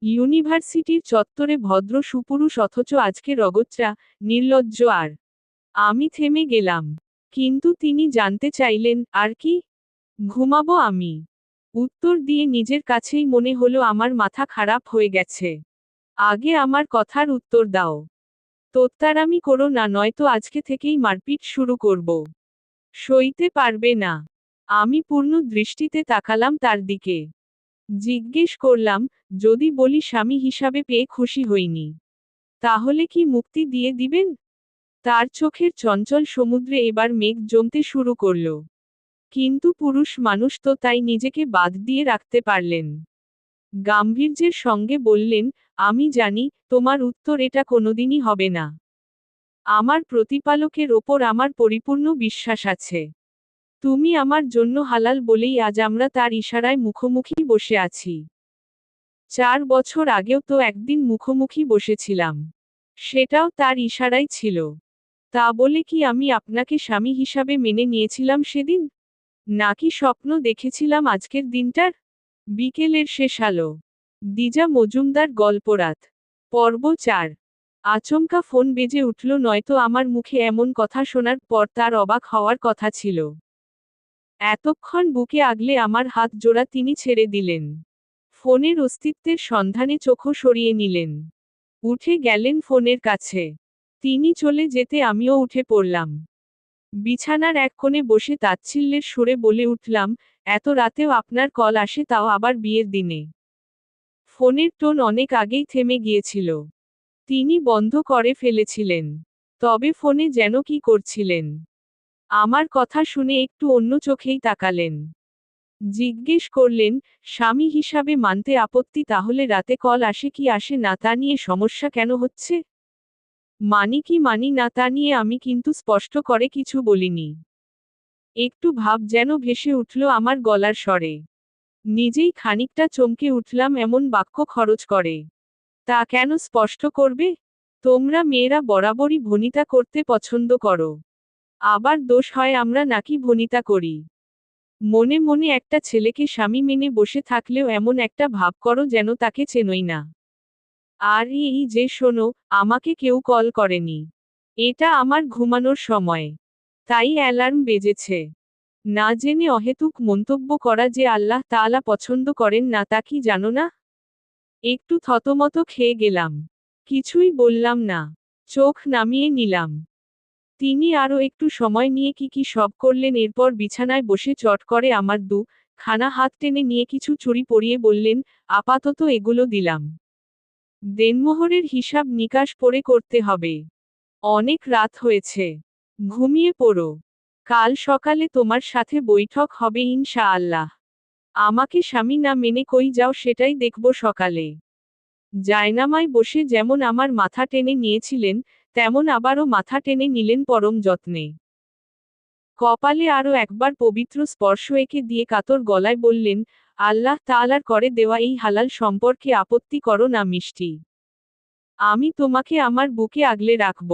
Speaker 1: ইউনিভার্সিটির চত্বরে ভদ্র সুপুরুষ, অথচ আজকে রগচ্চা, নির্লজ্জ আর। আমি থেমে গেলাম। কিন্তু তিনি জানতে চাইলেন, আর কি? ঘুমাবো আমি। উত্তর দিয়ে নিজের কাছেই মনে হলো আমার মাথা খারাপ হয়ে গেছে। আগে আমার কথার উত্তর দাও। তোত্তারামি করো না, নয়তো আজকে থেকেই মারপিট শুরু করব। সইতে পারবে না। আমি পূর্ণ দৃষ্টিতে তাকালাম তার দিকে। জিজ্ঞেস করলাম, যদি বলি স্বামী হিসাবে পেয়ে খুশি হইনি, তাহলে কি মুক্তি দিয়ে দিবেন? তার চোখের চঞ্চল সমুদ্রে এবার মেঘ জমতে শুরু করল। কিন্তু পুরুষ মানুষ তো তাই নিজেকে বাদ দিয়ে রাখতে পারলেন। গাম্ভীর্যের সঙ্গে বললেন, আমি জানি, তোমার উত্তর এটা কোনোদিনই হবে না। আমার প্রতিপালকের ওপর আমার পরিপূর্ণ বিশ্বাস আছে। তুমি আমার জন্য হালাল বলেই আজ আমরা তার ইশারায় মুখোমুখি বসে আছি। 4 বছর আগেও তো একদিন মুখোমুখি বসেছিলাম। সেটাও তার ইশারাই ছিল। তা বলে কি আমি আপনাকে স্বামী হিসাবে মেনে নিয়েছিলাম সেদিন? নাকি স্বপ্ন দেখেছিলাম আজকের দিনটার? বিকেলের শেষ আলো। দিজা মজুমদার গল্পরাত। পর্ব 4। আচমকা ফোন বেজে উঠল, নয়তো আমার মুখে এমন কথা শোনার পর তার অবাক হওয়ার কথা ছিল। এতক্ষণ বুকে আগলে আমার হাত জোড়া তিনি ছেড়ে দিলেন। ফোনের অস্তিত্বের সন্ধানে চোখও সরিয়ে নিলেন। উঠে গেলেন ফোনের কাছে। তিনি চলে যেতে আমিও উঠে পড়লাম। বিছানার এক কোণে বসে তাচ্ছিল্যের সুরে বলে উঠলাম, এত রাতেও আপনার কল আসে, তাও আবার বিয়ের দিনে। ফোনের টোন অনেক আগেই থেমে গিয়েছিল। তিনি বন্ধ করে ফেলেছিলেন। তবে ফোনে যেন কি করছিলেন। আমার কথা শুনে একটু অন্য চোখেই তাকালেন। জিজ্ঞেস করলেন, স্বামী হিসাবে মানতে আপত্তি, তাহলে রাতে কল আসে কি আসে না তা নিয়ে সমস্যা কেন হচ্ছে? মানি কি মানি না তা নিয়ে আমি কিন্তু স্পষ্ট করে কিছু বলিনি। একটু ভাব যেন ভেসে উঠল আমার গলার স্বরে। নিজেই খানিকটা চমকে উঠলাম এমন বাক্য খরচ করে। তা কেন স্পষ্ট করবে? তোমরা মেয়েরা বরাবরই ভনিতা করতে পছন্দ করো। আবার দোষ হয় আমরা নাকি ভনিতা করি। মনে মনে একটা ছেলেকে স্বামী মেনে বসে থাকলেও এমন একটা ভাব করো যেন তাকে চেনই না। আর এই যে শোনো, আমাকে কেউ কল করেনি। এটা আমার ঘুমানোর সময়। তাই অ্যালার্ম বেজেছে। না জেনে অহেতুক মন্তব্য করা যে আল্লাহ তাআলা পছন্দ করেন না তা কি জানো না? একটু থতমত খেয়ে গেলাম। কিছুই বললাম না। চোখ নামিয়ে নিলাম। তিনি আরও একটু সময় নিয়ে কি সব করলেন, এরপর বিছানায় বসে চট করে আমার খানা হাত টেনে নিয়ে কিছু চুড়ি পরিয়ে বললেন, আপাতত এগুলো দিলাম। দেনমোহরের হিসাব নিকাশ পরে করতে হবে। অনেক রাত হয়েছে। ঘুমিয়ে পড়ো। কাল সকালে তোমার সাথে বৈঠক হবে ইনশাআল্লাহ। আমাকে স্বামী না মেনে কই যাও সেটাই দেখব সকালে। জায়নামায় বসে যেমন আমার মাথা টেনে নিয়েছিলেন, তেমন আবারও মাথা টেনে নিলেন পরম যত্নে। কপালে আরও একবার পবিত্র স্পর্শ এঁকে দিয়ে কাতর গলায় বললেন, আল্লাহ তাআলার করে দেওয়া এই হালাল সম্পর্কে আপত্তি করো না মিষ্টি। আমি তোমাকে আমার বুকে আগলে রাখব।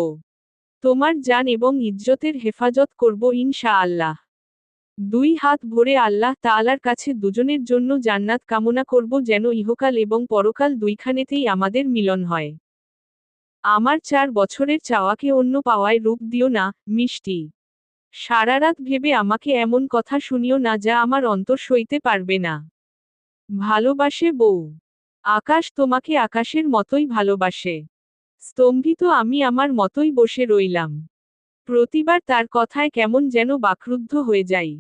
Speaker 1: তোমার জান এবং ইজ্জতের হেফাজত করব ইনশাআল্লাহ। 2 হাত ভরে আল্লাহ তাআলার কাছে দুজনের জন্য জান্নাত কামনা করব, যেন ইহকাল এবং পরকাল দুইখানেতেই আমাদের মিলন হয়। আমার 4 বছরের চাওয়াকে অন্য পাওয়ায় রূপ দিও না, মিষ্টি। সারারাত ভেবে আমাকে এমন কথা শুনিও না যা আমার অন্তর সইতে পারবে না। ভালোবাসে বউ। আকাশ তোমাকে আকাশের মতোই ভালোবাসে। স্তম্ভিত আমি আমার মতোই বসে রইলাম। প্রতিবার তার কথায় কেমন যেন বাকরুদ্ধ হয়ে যাই।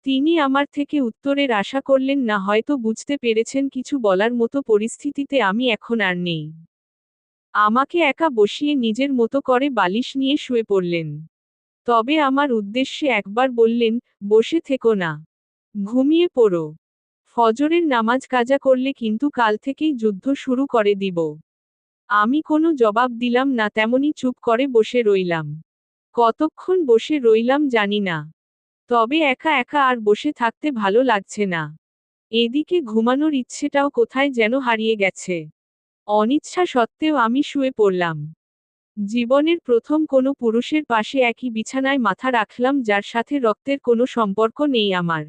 Speaker 1: তিনি আমার থেকে উত্তরের আশা করলেন না, হয়তো বুঝতে পেরেছেন কিছু বলার মতো পরিস্থিতিতে আমি এখন আর নেই। আমাকে একা বসিয়ে নিজের মতো করে বালিশ নিয়ে শুয়ে পড়লেন। তবে আমার উদ্দেশ্যে একবার বললেন, বসে থেকো না। ঘুমিয়ে পড়ো। ফজরের নামাজ কাজা করলে কিন্তু কাল থেকেই যুদ্ধ শুরু করে দিব। আমি কোনো জবাব দিলাম না, তেমনি চুপ করে বসে রইলাম। কতক্ষণ বসে রইলাম জানি না। তবে একা একা আর বসে থাকতে ভালো লাগছে না। এদিকে ঘুমানোর ইচ্ছেটাও কোথায় যেন হারিয়ে গেছে। অনিচ্ছা সত্ত্বেও আমি শুয়ে পড়লাম। জীবনের প্রথম কোনো পুরুষের পাশে একই বিছানায় মাথা রাখলাম যার সাথে রক্তের কোনো সম্পর্ক নেই আমার।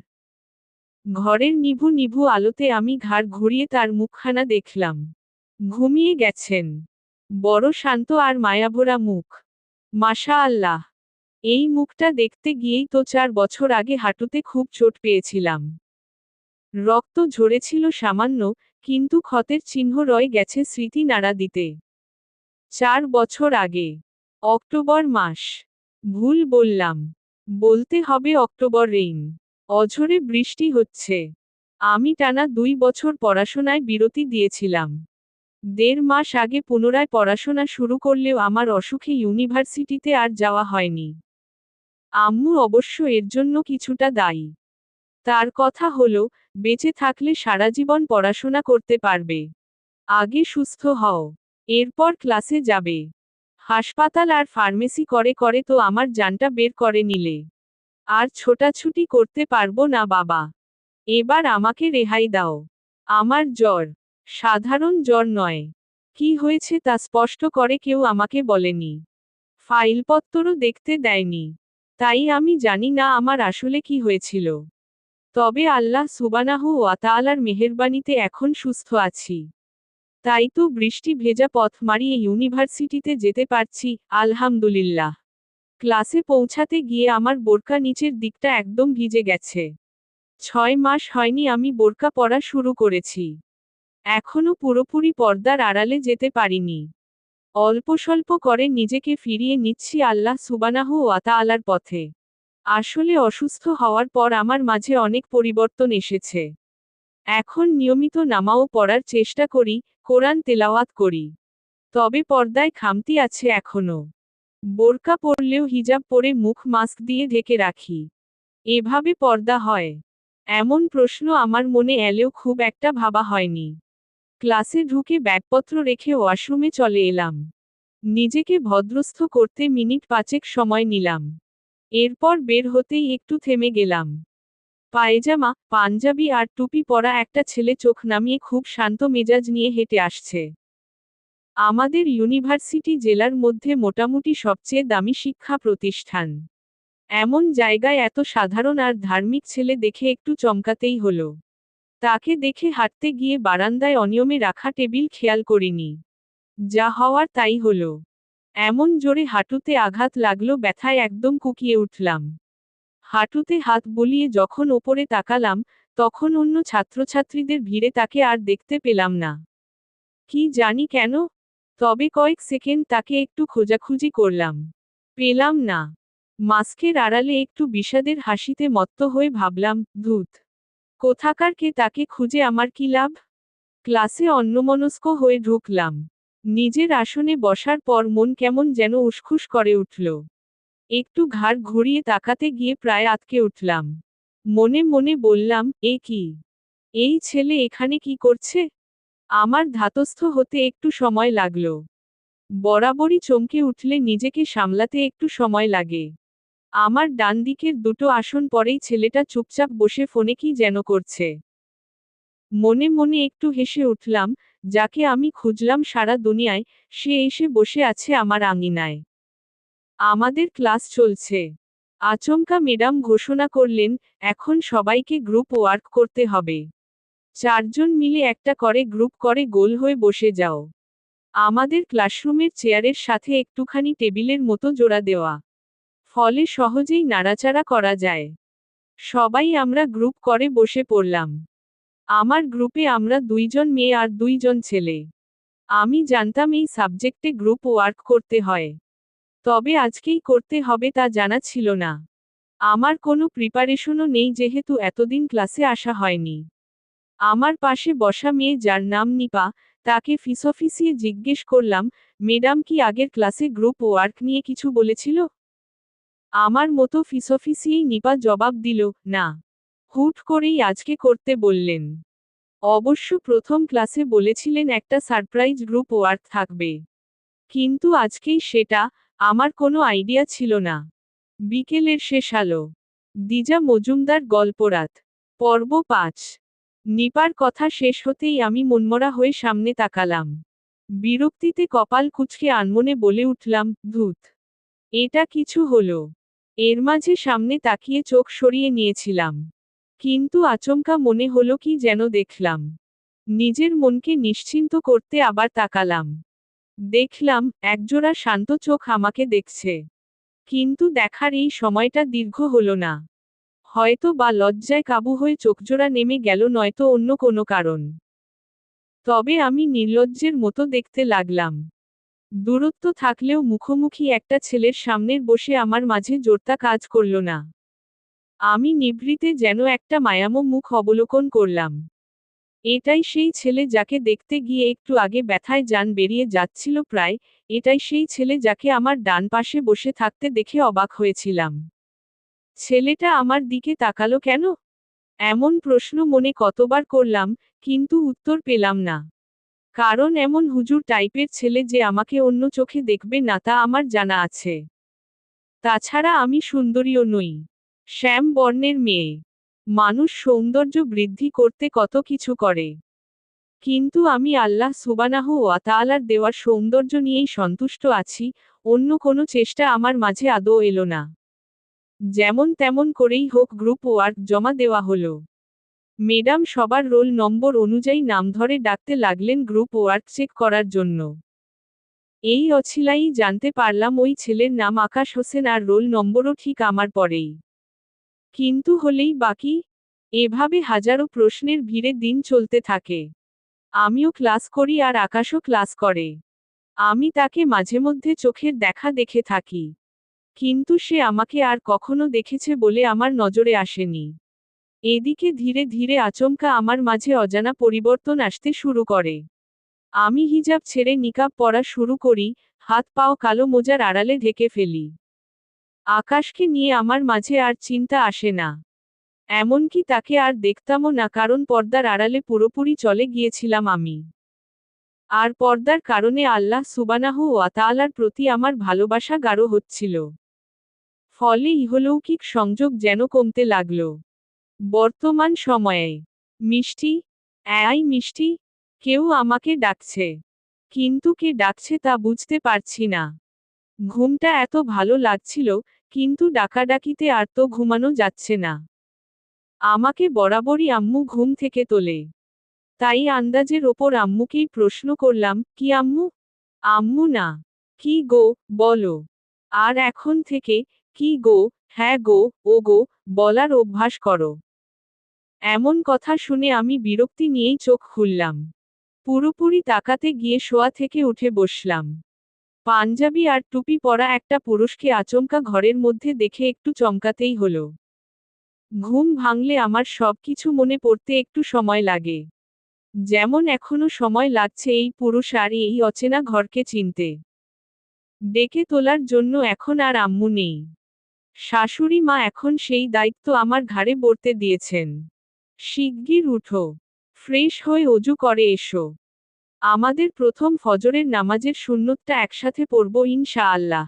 Speaker 1: ঘরের নিভু নিভু আলোতে আমি ঘাড় ঘুরিয়ে তার মুখখানা দেখলাম। ঘুমিয়ে গেছেন। বড় শান্ত আর মায়াভরা মুখ। মাশাআল্লাহ। এই মুখটা দেখতে গিয়েই তো 4 বছর আগে হাঁটুতে খুব চোট পেয়েছিলাম। রক্ত ঝরেছিল সামান্য, কিন্তু ক্ষতের চিহ্ন রয়ে গেছে স্মৃতি নাড়া দিতে। 4 বছর আগে। অক্টোবর মাস। ভুল বললাম। বলতে হবে অক্টোবর রেইন। অঝোরে বৃষ্টি হচ্ছে। আমি টানা 2 বছর পড়াশোনায় বিরতি দিয়েছিলাম। 1.5 মাস আগে পুনরায় পড়াশোনা শুরু করলেও আমার অসুখে ইউনিভার্সিটিতে আর যাওয়া হয়নি। আম্মু অবশ্য এর জন্য কিছুটা দায়ী। তার কথা হলো, বেঁচে থাকলে সারা জীবন পড়াশোনা করতে পারবে। আগে সুস্থ হও। এরপর ক্লাসে যাবে। হাসপাতাল আর ফার্মেসি করে করে তো আমার জানটা বের করে নিলে। আর ছোটাছুটি করতে পারবো না বাবা। এবার আমাকে রেহাই দাও। আমার জ্বর। সাধারণ জ্বর নয়। কি হয়েছে তা স্পষ্ট করে কেউ আমাকে বলেনি। ফাইলপত্তরও দেখতে দেয়নি। তাই আমি জানি না আমার আসলে কি হয়েছিল। তবে আল্লাহ সুবহানাহু ওয়া তাআলার মেহেরবানিতে এখন সুস্থ আছি। তাই তো বৃষ্টি ভেজা পথ মারিয়ে ইউনিভার্সিটিতে যেতে পারছি, আলহামদুলিল্লাহ। ক্লাসে পৌঁছাতে গিয়ে আমার বোরকা নিচের দিকটা একদম ভিজে গেছে। 6 মাস হয়নি আমি বোরকা পরা শুরু করেছি। এখনো পুরোপুরি পর্দার আড়ালে যেতে পারিনি। অল্প স্বল্প করে নিজেকে ফিরিয়ে নিচ্ছি আল্লাহ সুবহানাহু ওয়া তাআলার পথে। আসলে অসুস্থ হওয়ার পর আমার মাঝে অনেক পরিবর্তন এসেছে। এখন নিয়মিত নামাজও পড়ার চেষ্টা করি, কোরআন তেলাওয়াত করি। তবে পর্দায় খামতি আছে এখনো। বোরকা পরলেও হিজাব পরে মুখ মাস্ক দিয়ে ঢেকে রাখি। এভাবে পর্দা হয়? এমন প্রশ্ন আমার মনে এলেও খুব একটা ভাবা হয়নি। ক্লাসে ঢুকে ব্যাগপত্র রেখে ওয়াশরুমে চলে এলাম। নিজেকে ভদ্রস্থ করতে মিনিট 5 সময় নিলাম। এরপর বের হতেই একটু থেমে গেলাম। পায়জামা, পাঞ্জাবি আর টুপি পরা একটা ছেলে চোখ নামিয়ে খুব শান্ত মেজাজ নিয়ে হেঁটে আসছে। আমাদের ইউনিভার্সিটি জেলার মধ্যে মোটামুটি সবচেয়ে দামি শিক্ষা প্রতিষ্ঠান। এমন জায়গায় এত সাধারণ আর ধার্মিক ছেলে দেখে একটু চমকাতেই হলো। তাকে দেখে হাঁটতে গিয়ে বারান্দায় অনিয়মে রাখা টেবিল খেয়াল করিনি। যা হওয়ার তাই হলো। এমন জোরে হাঁটুতে আঘাত লাগলো ব্যথায় একদম কুঁকিয়ে উঠলাম। হাঁটুতে হাত বুলিয়ে যখন ওপরে তাকালাম, তখন অন্য ছাত্রছাত্রীদের ভিড়ে তাকে আর দেখতে পেলাম না। কি জানি কেন? তবে কয়েক সেকেন্ড তাকে একটু খোঁজাখুঁজি করলাম। পেলাম না। মাস্কের আড়ালে একটু বিষাদের হাসিতে মত্ত হয়ে ভাবলাম, ধুত। কোথাকার কে তাকে খুঁজে আমার কি লাভ? ক্লাসে অন্যমনস্ক হয়ে ঢুকলাম। নিজের আসনে বসার পর মন কেমন যেন উসখুস করে উঠল। একটু ঘাড় ঘুরিয়ে তাকাতে গিয়ে প্রায় আঁতকে উঠলাম। মনে মনে বললাম, এ কি? এই ছেলে এখানে কি করছে? আমার ধাতস্থ হতে একটু সময় লাগলো। বরাবরই চমকে উঠলে নিজেকে সামলাতে একটু সময় লাগে। আমার ডান দিকের দুটো আসন পরেই ছেলেটা চুপচাপ বসে ফোনে কি যেন করছে। মনে মনে একটু হেসে উঠলাম, যাকে আমি খুঁজলাম সারা দুনিয়ায়, সে এসে বসে আছে আমার আঙিনায়। আমাদের ক্লাস চলছে। আচমকা ম্যাডাম ঘোষণা করলেন, এখন সবাইকে গ্রুপ ওয়ার্ক করতে হবে। 4 জন মিলে একটা করে গ্রুপ করে গোল হয়ে বসে যাও। আমাদের ক্লাসরুমের চেয়ারের সাথে একটুখানি টেবিলের মতো জোড়া দেওয়া। ফলে সহজেই নাড়াচাড়া করা যায়। সবাই আমরা গ্রুপ করে বসে পড়লাম। আমার গ্রুপে আমরা 2 জন মেয়ে আর 2 জন ছেলে। আমি জানতাম এই সাবজেক্টে গ্রুপ ওয়ার্ক করতে হয়। তবে আজকেই করতে হবে তা জানা ছিল না। আমার কোনো প্রিপারেশনও নেই যেহেতু এতদিন ক্লাসে আসা হয়নি। আমার পাশে বসা মেয়ে যার নাম নিপা, তাকে ফিসফিসিয়ে জিজ্ঞেস করলাম, ম্যাডাম কি আগের ক্লাসে গ্রুপ ওয়ার্ক নিয়ে কিছু বলেছিল? আমার মতো ফিসফিসিয়েই নিপা জবাব দিল, না। হুট করেই আজকে করতে বললেন। অবশ্য প্রথম ক্লাসে বলেছিলেন একটা সারপ্রাইজ গ্রুপ ওয়ার্ক থাকবে। কিন্তু আজকেই সেটা, আমার কোনো আইডিয়া ছিল না। বিকেলের শেষ আলো। দিজা মজুমদার গল্পরাত। পর্ব 5। নিপার কথা শেষ হতেই আমি মনমরা হয়ে সামনে তাকালাম। বিরক্তিতে কপাল কুঁচকে আনমনে বলে উঠলাম, ধুত। এটা কিছু হলো। এর মাঝে সামনে তাকিয়ে চোখ সরিয়ে নিয়েছিলাম। কিন্তু আচমকা মনে হলো কি যেন দেখলাম। নিজের মনকে নিশ্চিন্ত করতে আবার তাকালাম। দেখলাম, একজোড়া শান্ত চোখ আমাকে দেখছে। কিন্তু দেখার এই সময়টা দীর্ঘ হলো না। হয়তো বা লজ্জায় কাবু হয়ে চোখজোড়া নেমে গেল, নয়তো অন্য কোনো কারণ। তবে আমি নির্লজ্জের মতো দেখতে লাগলাম। দূরত্ব থাকলেও মুখোমুখি একটা ছেলের সামনের বসে আমার মাঝে জোরতা কাজ করল না। আমি নিভৃতে যেন একটা মায়াময় মুখ অবলোকন করলাম। এটাই সেই ছেলে যাকে দেখতে গিয়ে একটু আগে ব্যথায় জান বেরিয়ে যাচ্ছিল প্রায়, এটাই সেই ছেলে যাকে আমার ডান পাশে বসে থাকতে দেখে অবাক হয়েছিলাম। ছেলেটা আমার দিকে তাকালো কেন? এমন প্রশ্ন মনে কতবার করলাম, কিন্তু উত্তর পেলাম না। কারণ এমন হুজুর টাইপের ছেলে যে আমাকে অন্য চোখে দেখবে না তা আমার জানা আছে। তাছাড়া আমি সুন্দরীও নই। শ্যাম বর্ণের মেয়ে। মানুষ সৌন্দর্য বৃদ্ধি করতে কত কিছু করে। কিন্তু আমি আল্লাহ সুবহানাহু ওয়া তাআলার দেওয়ার সৌন্দর্য নিয়েই সন্তুষ্ট আছি, অন্য কোনো চেষ্টা আমার মাঝে আদৌ এলো না। যেমন তেমন করেই হোক গ্রুপ ওয়ার্ক জমা দেওয়া হলো। ম্যাডাম সবার রোল নম্বর অনুযায়ী নাম ধরে ডাকতে লাগলেন গ্রুপ ওয়ার্ক চেক করার জন্য। এই অছিলাই জানতে পারলাম ওই ছেলের নাম আকাশ হোসেন আর রোল নম্বরও ঠিক আমার পরেই। কিন্তু হলেই বাকি? এভাবে হাজারো প্রশ্নের ভিড়ে দিন চলতে থাকে। আমিও ক্লাস করি আর আকাশও ক্লাস করে। আমি তাকে মাঝেমধ্যে চোখের দেখা দেখে থাকি। কিন্তু সে আমাকে আর কখনো দেখেছে বলে আমার নজরে আসেনি। এদিকে ধীরে ধীরে আচমকা আমার মাঝে অজানা পরিবর্তন আসতে শুরু করে। আমি হিজাব ছেড়ে নিকাব পরা শুরু করি, হাত পাও কালো মোজার আড়ালে ঢেকে ফেলি। আকাশকে নিয়ে আমার মাঝে আর চিন্তা আসে না। এমনকি তাকে আর দেখতামও না, কারণ পর্দার আড়ালে পুরোপুরি চলে গিয়েছিলাম আমি। আর পর্দার কারণে আল্লাহ সুবহানাহু ওয়া তাআলার প্রতি আমার ভালোবাসা গাঢ় হচ্ছিল। ফলে ইহলৌকিক সংযোগ যেন কমতে লাগল। বর্তমান সময়ে মিষ্টি, এই মিষ্টি, কেউ আমাকে ডাকছে। কিন্তু কে ডাকছে তা বুঝতে পারছি না। ঘুমটা এত ভালো লাগছিল, কিন্তু ডাকাডাকিতে আর তো ঘুমানো যাচ্ছে না। আমাকে বরাবরই আম্মু ঘুম থেকে তোলে। তাই আন্দাজের ওপর আম্মুকেই প্রশ্ন করলাম, কি আম্মু? আম্মু না। কি গো, বলো। আর এখন থেকে, কি গো, হ্যাঁ গো, ও গো, বলার অভ্যাস করো। এমন কথা শুনে আমি বিরক্তি নিয়েই চোখ খুললাম। পুরোপুরি তাকাতে গিয়ে শোয়া থেকে উঠে বসলাম। পাঞ্জাবি আর টুপি পরা একটা পুরুষকে আচমকা ঘরের মধ্যে দেখে একটু চমকাতেই হলো। ঘুম ভাঙলে আমার সব কিছু মনে পড়তে একটু সময় লাগে। যেমন এখনো সময় লাগছে এই পুরুষ আর এই অচেনা ঘরকে চিনতে। ডেকে তোলার জন্য এখন আর আম্মু নেই। শাশুড়ি মা এখন সেই দায়িত্ব আমার ঘাড়ে বর্তে দিয়েছেন। শিগগির উঠো। ফ্রেশ হয়ে অজু করে এসো। আমাদের প্রথম ফজরের নামাজের সুন্নতটা একসাথে পড়ব ইনশাআল্লাহ।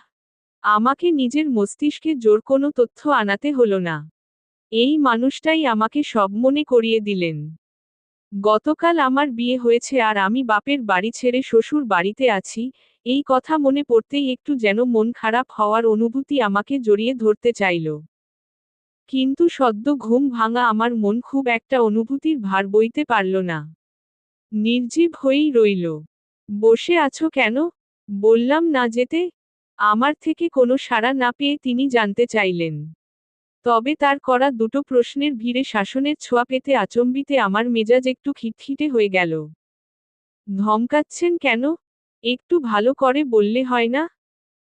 Speaker 1: আমাকে নিজের মস্তিষ্কে জোর কোনো তথ্য আনাতে হলো না। এই মানুষটাই আমাকে সব মনে করিয়ে দিলেন। গতকাল আমার বিয়ে হয়েছে আর আমি বাপের বাড়ি ছেড়ে শ্বশুর বাড়িতে আছি, এই কথা মনে পড়তেই একটু যেন মন খারাপ হওয়ার অনুভূতি আমাকে জড়িয়ে ধরতে চাইল। কিন্তু সদ্য ঘুম ভাঙা আমার মন খুব একটা অনুভূতির ভার বইতে পারল না। নির্জীব হয়েই রইল। বসে আছো কেন? বললাম না যেতে। আমার থেকে কোনো সাড়া না পেয়ে তিনি জানতে চাইলেন। তবে তার করা দুটো প্রশ্নের ভিড়ে শাসনের ছোঁয়া পেতে আচম্বিতে আমার মেজাজ একটু খিটখিটে হয়ে গেল। ধমকাচ্ছেন কেন? একটু ভালো করে বললে হয় না?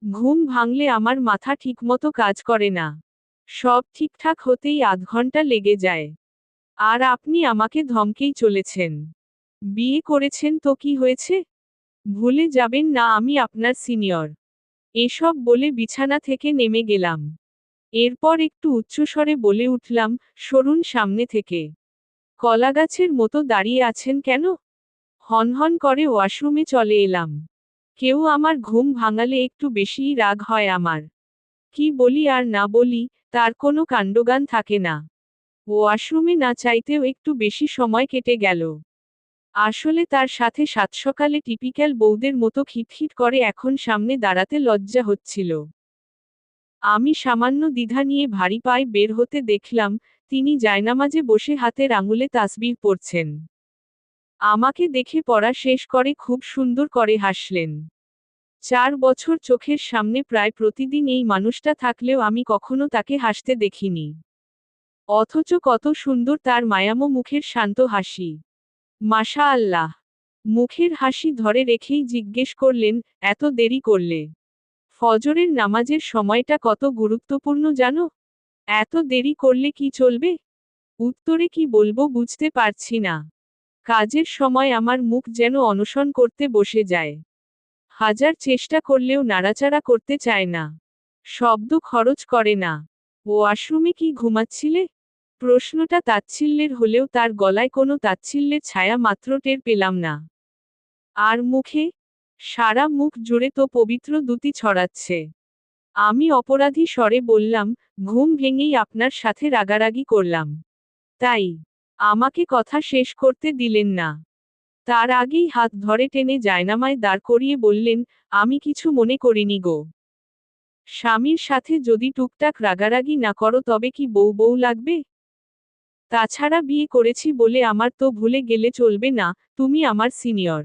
Speaker 1: ঘুম ভাঙলে আমার মাথা ঠিকমতো কাজ করে না। সব ঠিকঠাক হতেই আধ ঘন্টা লেগে যায়। আর আপনি আমাকে ধমকেই চলেছেন। বিয়ে করেছেন তো কি হয়েছে? ভুলে যাবেন না আমি আপনার সিনিয়র। এসব বলে বিছানা থেকে নেমে গেলাম। এরপর একটু উচ্চস্বরে বলে উঠলাম, সরুন সামনে থেকে। কলাগাছের মতো দাঁড়িয়ে আছেন কেন? হনহন করে ওয়াশরুমে চলে এলাম। কেউ আমার ঘুম ভাঙালে একটু বেশিই রাগ হয় আমার। কি বলি আর না বলি, তার কোনো কাণ্ডজ্ঞান থাকে না। ওয়াশরুমে না চাইতেও একটু বেশি সময় কেটে গেল। আসলে তার সাথে সাতসকালে টিপিক্যাল বউদের মতো খিটখিট করে এখন সামনে দাঁড়াতে লজ্জা হচ্ছিল। আমি সামান্য দ্বিধা নিয়ে ভারী পায়ে বের হতে দেখলাম, তিনি জায়নামাজে বসে হাতের আঙুলে তাসবিহ পড়ছেন। আমাকে দেখে পড়া শেষ করে খুব সুন্দর করে হাসলেন। 4 বছর চোখের সামনে প্রায় প্রতিদিন এই মানুষটা থাকলেও আমি কখনো তাকে হাসতে দেখিনি। অথচ কত সুন্দর তার মায়ামো মুখের শান্ত হাসি। মাশাআল্লাহ। মুখের হাসি ধরে রেখেই জিজ্ঞেস করলেন, এত দেরি করলে? ফজরের নামাজের সময়টা কত গুরুত্বপূর্ণ জানো? এত দেরি করলে কি চলবে? উত্তরে কি বলবো বুঝতে পারছি না। কাজের সময় আমার মুখ যেন অনশন করতে বসে যায়। হাজার চেষ্টা করলেও নাড়াচাড়া করতে চায় না। শব্দ খরচ করে না। ওয়াশরুমে কি ঘুমাচ্ছিলে? প্রশ্নটা তাচ্ছিল্যের হলেও তার গলায় কোনো তাচ্ছিল্যের ছায়া মাত্র টের পেলাম না। আর মুখে? সারা মুখ জুড়ে তো পবিত্র দ্যুতি ছড়াচ্ছে। আমি অপরাধী স্বরে বললাম, ঘুম ভেঙেই আপনার সাথে রাগারাগি করলাম। তাই আমাকে কথা শেষ করতে দিলেন না। তার আগেই হাত ধরে টেনে জায়নামায় দাঁড় করিয়ে বললেন, আমি কিছু মনে করিনি গো। স্বামীর সাথে যদি টুকটাক রাগারাগি না করো তবে কি বউ বউ লাগবে? তাছাড়া বিয়ে করেছি বলে আমার তো ভুলে গেলে চলবে না, তুমি আমার সিনিয়র।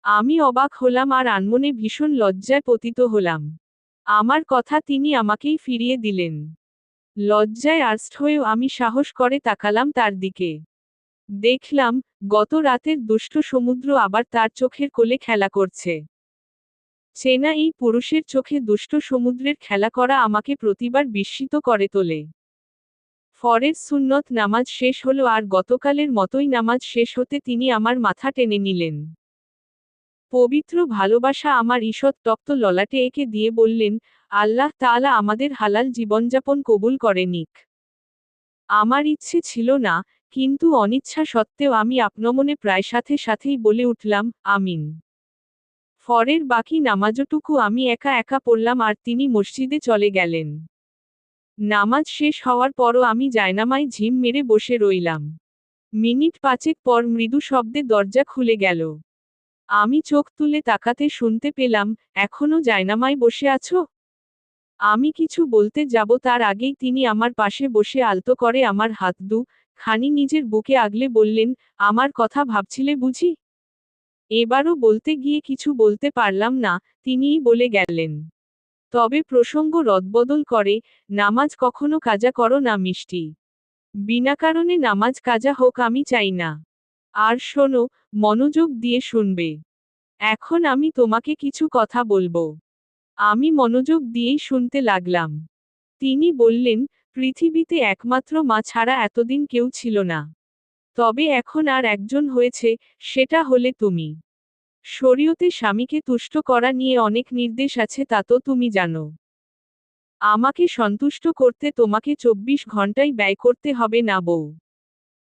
Speaker 1: আমি অবাক হলাম আর আনমনে ভীষণ লজ্জায় পতিত হলাম। আমার কথা তিনি আমাকেই ফিরিয়ে দিলেন। লজ্জায় আর্স্ট হয়েও আমি সাহস করে তাকালাম তার দিকে। দেখলাম, গত রাতের দুষ্ট সমুদ্র আবার তার চোখের কোলে খেলা করছে। চেনা এই পুরুষের চোখে দুষ্ট সমুদ্রের খেলা করা আমাকে প্রতিবার বিস্মিত করে তোলে। ফরের সুন্নত নামাজ শেষ হলো আর গতকালের মতোই নামাজ শেষ হতে তিনি আমার মাথা টেনে নিলেন। পবিত্র ভালোবাসা আমার ঈষৎ তপ্ত ললাটে এঁকে দিয়ে বললেন, আল্লাহ তাআলা আমাদের হালাল জীবনযাপন কবুল করে নিক। আমার ইচ্ছে ছিল না, কিন্তু অনিচ্ছা সত্ত্বেও আমি আপনমনে প্রায় সাথে সাথেই বলে উঠলাম, আমিন। ফরের বাকি নামাজটুকু আমি একা একা পড়লাম আর তিনি মসজিদে চলে গেলেন। নামাজ শেষ হওয়ার পরও আমি জায়নামায় ঝিম মেরে বসে রইলাম। মিনিট 5 পর মৃদু শব্দে দরজা খুলে গেল। আমি চোখ তুলে তাকাতে শুনতে পেলাম, এখনো জায়নামায় বসে আছো? আমি কিছু বলতে যাব তার আগেই তিনি আমার পাশে বসে আলতো করে আমার হাত খানি নিজের বুকে আগলে বললেন, আমার কথা ভাবছিলে বুঝি? এবারও বলতে গিয়ে কিছু বলতে পারলাম না, তিনিই বলে গেলেন। তবে প্রসঙ্গ রদবদল করে, নামাজ কখনো কাজা করো না মিষ্টি। বিনা কারণে নামাজ কাজা হোক আমি চাই না। আর শোনো, মনোযোগ দিয়ে শুনবে। এখন আমি তোমাকে কিছু কথা বলবো। আমি মনোযোগ দিয়েই শুনতে লাগলাম। তিনি বললেন, পৃথিবীতে একমাত্র মা ছাড়া এতদিন কেউ ছিল না। তবে এখন আর একজন হয়েছে, সেটা হলে তুমি। শরীয়তে স্বামীকে তুষ্ট করা নিয়ে অনেক নির্দেশ আছে তা তো তুমি জানো। আমাকে সন্তুষ্ট করতে তোমাকে 24 ঘন্টাই ব্যয় করতে হবে না বউ।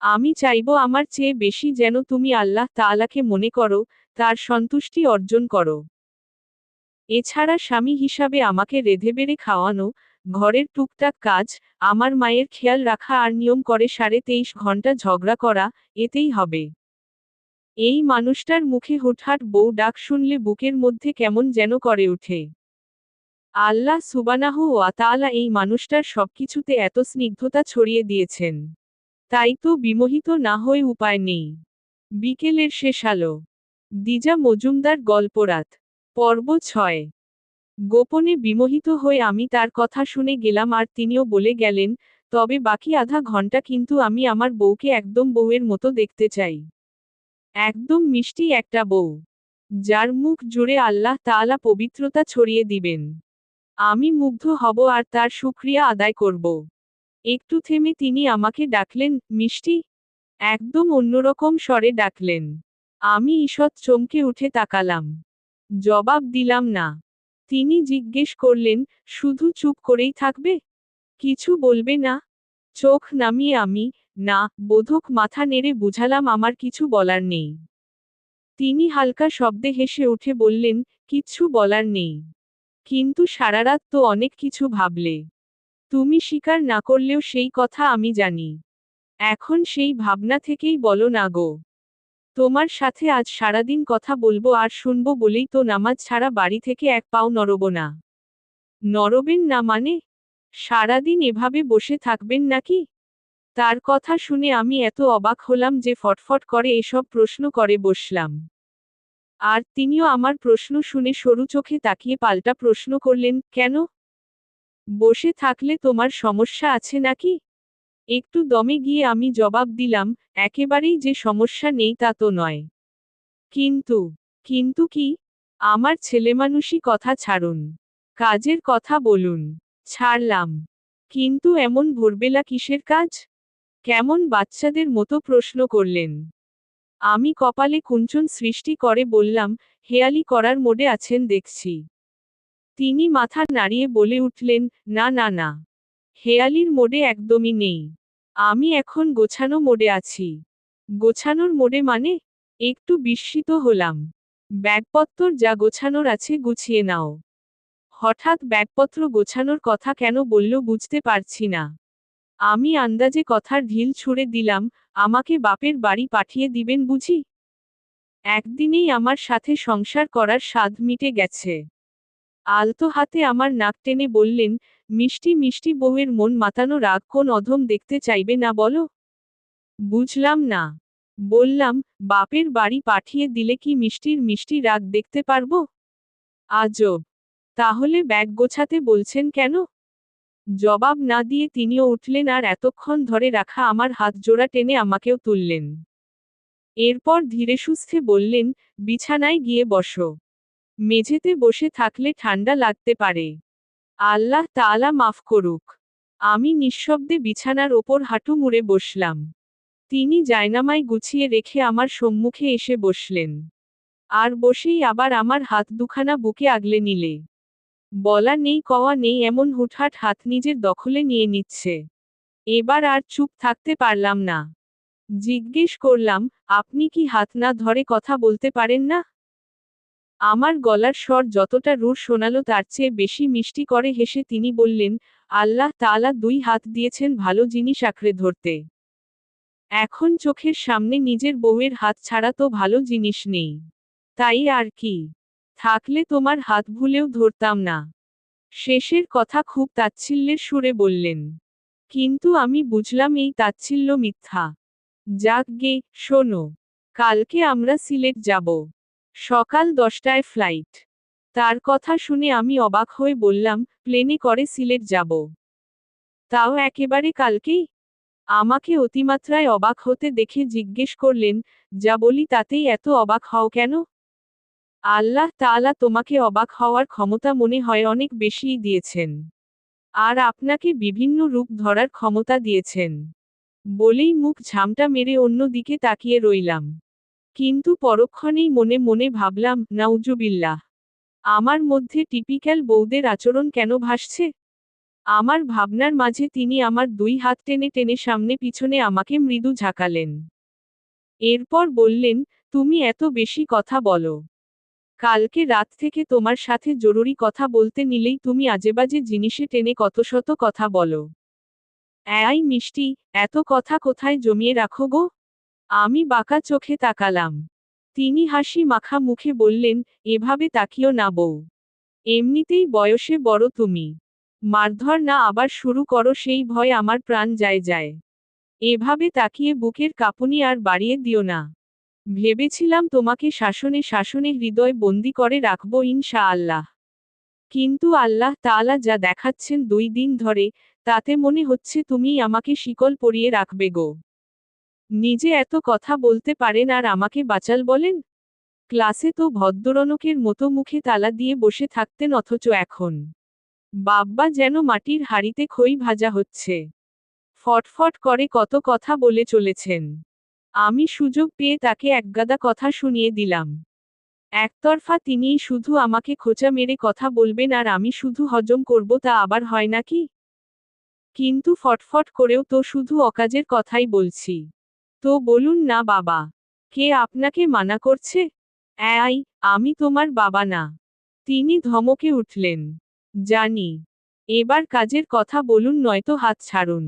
Speaker 1: আমি চাইবো আমার চেয়ে বেশি যেন তুমি আল্লাহ তাআলাকে মনে করো, তার সন্তুষ্টি অর্জন করো। এছাড়া স্বামী হিসাবে আমাকে রেঁধেবেড়ে খাওয়ানো, ঘরের টুকটাক কাজ, আমার মায়ের খেয়াল রাখা আর নিয়ম করে 23.5 ঘন্টা ঝগড়া করা, এতেই হবে। এই মানুষটার মুখে হুটহাট বউ ডাক শুনলে বুকের মধ্যে কেমন যেন করে ওঠে। আল্লাহ সুবহানাহু ওয়া তাআলা এই মানুষটার সবকিছুতে এত স্নিগ্ধতা ছড়িয়ে দিয়েছেন। তাই তো বিমোহিত না হয়ে উপায় নেই। বিকেলের শেষ আলো। দিজা মজুমদার গল্পরাত। পর্ব 6। গোপনে বিমোহিত হয়ে আমি তার কথা শুনে গেলাম আর তিনিও বলে গেলেন, তবে বাকি আধা ঘন্টা কিন্তু আমি আমার বউকে একদম বউয়ের মতো দেখতে চাই। একদম মিষ্টি একটা বউ। যার মুখ জুড়ে আল্লাহ তাআলা পবিত্রতা ছড়িয়ে দিবেন। আমি মুগ্ধ হব আর তার শুকরিয়া আদায় করব। একটু থেমে তিনি আমাকে ডাকলেন, মিষ্টি। একদম অন্যরকম স্বরে ডাকলেন। আমি ঈষৎ চমকে উঠে তাকালাম। জবাব দিলাম না। তিনি জিজ্ঞেস করলেন, শুধু চুপ করেই থাকবে? কিছু বলবে না? চোখ নামিয়ে আমি, না, বোধক মাথা নেড়ে বুঝালাম আমার কিছু বলার নেই। তিনি হালকা শব্দে হেসে উঠে বললেন, কিচ্ছু বলার নেই। কিন্তু সারারাত তো অনেক কিছু ভাবলে। তুমি স্বীকার না করলেও সেই কথা আমি জানি। এখন সেই ভাবনা থেকেই বলো না গো। তোমার সাথে আজ সারাদিন কথা বলবো আর শুনবো বলেই তো নামাজ ছাড়া বাড়ি থেকে এক পাও নড়ব না। নড়বেন না মানে? সারাদিন এভাবে বসে থাকবেন নাকি? তার কথা শুনে আমি এত অবাক হলাম যে ফটফট করে এসব প্রশ্ন করে বসলাম। আর তিনিও আমার প্রশ্ন শুনে সরু চোখে তাকিয়ে পাল্টা প্রশ্ন করলেন, কেন? বসে থাকলে তোমার সমস্যা আছে নাকি? একটু দমে গিয়ে আমি জবাব দিলাম, একেবারেই যে সমস্যা নেই তা তো নয়। কিন্তু, কিন্তু কি? আমার ছেলেমানুষি কথা ছাড়ুন। কাজের কথা বলুন। ছাড়লাম। কিন্তু এমন ভোরবেলা কিসের কাজ? কেমন বাচ্চাদের মতো প্রশ্ন করলেন। আমি কপালে কুঞ্চন সৃষ্টি করে বললাম, হেয়ালি করার মোডে আছেন দেখছি। তিনি মাথা নাড়িয়ে বলে উঠলেন, না না না। হেয়ালির মোডে একদমই নেই। আমি এখন গোছানো মোডে আছি। গোছানোর মোডে মানে? একটু বিস্মিত হলাম। ব্যাগপত্তর যা গোছানোর আছে গুছিয়ে নাও। হঠাৎ ব্যাগপত্র গোছানোর কথা কেন বলল বুঝতে পারছি না। আমি আন্দাজে কথার ঢিল ছুঁড়ে দিলাম, আমাকে বাপের বাড়ি পাঠিয়ে দিবেন বুঝি? একদিনেই আমার সাথে সংসার করার স্বাদ মিটে গেছে। আলতো হাতে আমার নাক টেনে বললেন, মিষ্টি মিষ্টি বউয়ের মন মাতানো রাগ কোন অধম দেখতে চাইবে না বলো? বুঝলাম না। বললাম, বাপের বাড়ি পাঠিয়ে দিলে কি মিষ্টির মিষ্টি রাগ দেখতে পারবো? আজব। তাহলে ব্যাগ গোছাতে বলছেন কেন? জবাব না দিয়ে তিনিও উঠলেন আর এতক্ষণ ধরে রাখা আমার হাত জোড়া টেনে আমাকেও তুললেন। এরপর ধীরেসুস্থে বললেন, বিছানায় গিয়ে বসো। মেঝেতে বসে থাকলে ঠান্ডা লাগতে পারে। আল্লাহ তাআলা মাফ করুক। আমি নিঃশব্দে বিছানার ওপর হাঁটু মুড়ে বসলাম। তিনি জায়নামাই গুছিয়ে রেখে আমার সম্মুখে এসে বসলেন। আর বসেই আবার আমার হাত দুখানা বুকে আগলে নিলে। বলা নেই কওয়া নেই এমন হুটহাট হাত নিজের দখলে নিয়ে নিচ্ছে। এবার আর চুপ থাকতে পারলাম না। জিজ্ঞেস করলাম, আপনি কি হাত না ধরে কথা বলতে পারেন না? আমার গলার স্বর যতটা রূঢ় শোনালো তার চেয়ে বেশি মিষ্টি করে হেসে তিনি বললেন, আল্লাহ তাআলা দুই হাত দিয়েছেন ভালো জিনিস আঁকড়ে ধরতে। এখন চোখের সামনে নিজের বউয়ের হাত ছাড়া তো ভালো জিনিস নেই। তাই আর কি? থাকলে তোমার হাত ভুলেও ধরতাম না। শেষের কথা খুব তাচ্ছিল্যের সুরে বললেন। কিন্তু আমি বুঝলাম এই তাচ্ছিল্য মিথ্যা। যাক গে, শোনো। কালকে আমরা সিলেট যাব। সকাল 10টায় ফ্লাইট। তার কথা শুনে আমি অবাক হয়ে বললাম, প্লেনে করে সিলেট যাব? তাও একেবারে কালকেই? আমাকে অতিমাত্রায় অবাক হতে দেখে জিজ্ঞেস করলেন, যা বলি তাতেই এত অবাক হও কেন? আল্লাহ তাআলা তোমাকে অবাক হওয়ার ক্ষমতা মনে হয় অনেক বেশিই দিয়েছেন। আর আপনাকে বিভিন্ন রূপ ধরার ক্ষমতা দিয়েছেন। বলেই মুখ ঝামটা মেরে অন্য দিকে তাকিয়ে রইলাম। কিন্তু পরক্ষণেই মনে মনে ভাবলাম, নাউজুবিল্লাহ। আমার মধ্যে টিপিক্যাল বউদের আচরণ কেন ভাসছে? আমার ভাবনার মাঝে তিনি আমার দুই হাত টেনে টেনে সামনে পিছনে আমাকে মৃদু ঝাঁকালেন। এরপর বললেন, তুমি এত বেশি কথা বলো। কালকে রাত থেকে তোমার সাথে জরুরি কথা বলতে নিলেই তুমি আজেবাজে জিনিসে টেনে কত শত কথা বলো। এই মিষ্টি, এত কথা কোথায় জমিয়ে রাখো গো? আমি বাঁকা চোখে তাকালাম। তিনি হাসি মাখা মুখে বললেন, এভাবে তাকিও না বউ। এমনিতেই বয়সে বড় তুমি। মারধর না আবার শুরু করো সেই ভয় আমার প্রাণ যায় যায়। এভাবে তাকিয়ে বুকের কাঁপুনি আর বাড়িয়ে দিও না। ভেবেছিলাম তোমাকে শাসনে শাসনে হৃদয় বন্দি করে রাখবো ইনশাআল্লাহ। কিন্তু আল্লাহ তাআলা যা দেখাচ্ছেন 2 দিন ধরে, তাতে মনে হচ্ছে তুমিই আমাকে শিকল পরিয়ে রাখবে গো। নিজে এত কথা বলতে পারেন আর আমাকে বাচাল বলেন? ক্লাসে তো ভদ্ররনকের মতো মুখে তালা দিয়ে বসে থাকতেন অথচ এখন বাব্বা যেন মাটির হাঁড়িতে খই ভাজা হচ্ছে। ফটফট করে কত কথা বলে চলেছেন। আমি সুযোগ পেয়ে তাকে একগাদা কথা শুনিয়ে দিলাম। একতরফা তিনিই শুধু আমাকে খোঁচা মেরে কথা বলবেন আর আমি শুধু হজম করব তা আবার হয় নাকি? কিন্তু ফটফট করেও তো শুধু অকাজের কথাই বলছি। তো বলুন না বাবা। কে আপনাকে মানা করছে? এই, আমি তোমার বাবা না। তিনি ধমকে উঠলেন। জানি। এবার কাজের কথা বলুন নয়তো হাত ছাড়ুন।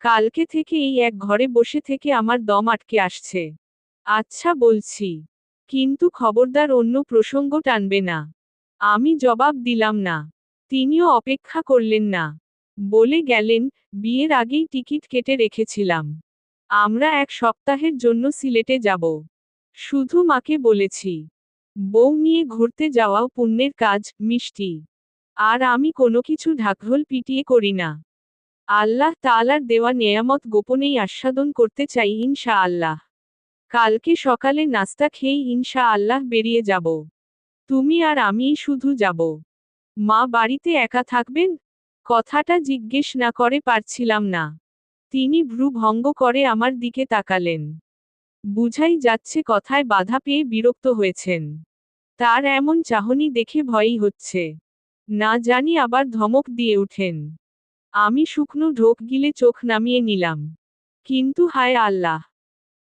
Speaker 1: কালকে থেকে এই এক ঘরে বসে থেকে আমার দম আটকে আসছে। আচ্ছা বলছি। কিন্তু খবরদার অন্য প্রসঙ্গ টানবে না। আমি জবাব দিলাম না। তিনিও অপেক্ষা করলেন না। বলে গেলেন, বিয়ের আগেই টিকিট কেটে রেখেছিলাম। আমরা 1 সপ্তাহের জন্য সিলেটে যাব। শুধু মাকে বলেছি। বউ নিয়ে ঘুরতে যাওয়াও পুণ্যের কাজ, মিষ্টি। আর আমি কোনো কিছু ঢাকঢোল পিটিয়ে করি না। আল্লাহ তাআলার দেওয়া নেয়ামত গোপনেই আস্বাদন করতে চাই ইনশা আল্লাহ। কালকে সকালে নাস্তা খেয়েই ইনশা আল্লাহ বেরিয়ে যাব। তুমি আর আমিই শুধু যাব। মা বাড়িতে একা থাকবেন? কথাটা জিজ্ঞেস না করে পারছিলাম না। তিনি ভ্রু ভঙ্গ করে আমার দিকে তাকালেন। বুঝাই যাচ্ছে কথায় বাধা পেয়ে বিরক্ত হয়েছেন। তার এমন চাহনি দেখে ভয়ই হচ্ছে। না জানি আবার ধমক দিয়ে উঠেন। আমি শুকনো ঢোক গিলে চোখ নামিয়ে নিলাম। কিন্তু হায় আল্লাহ!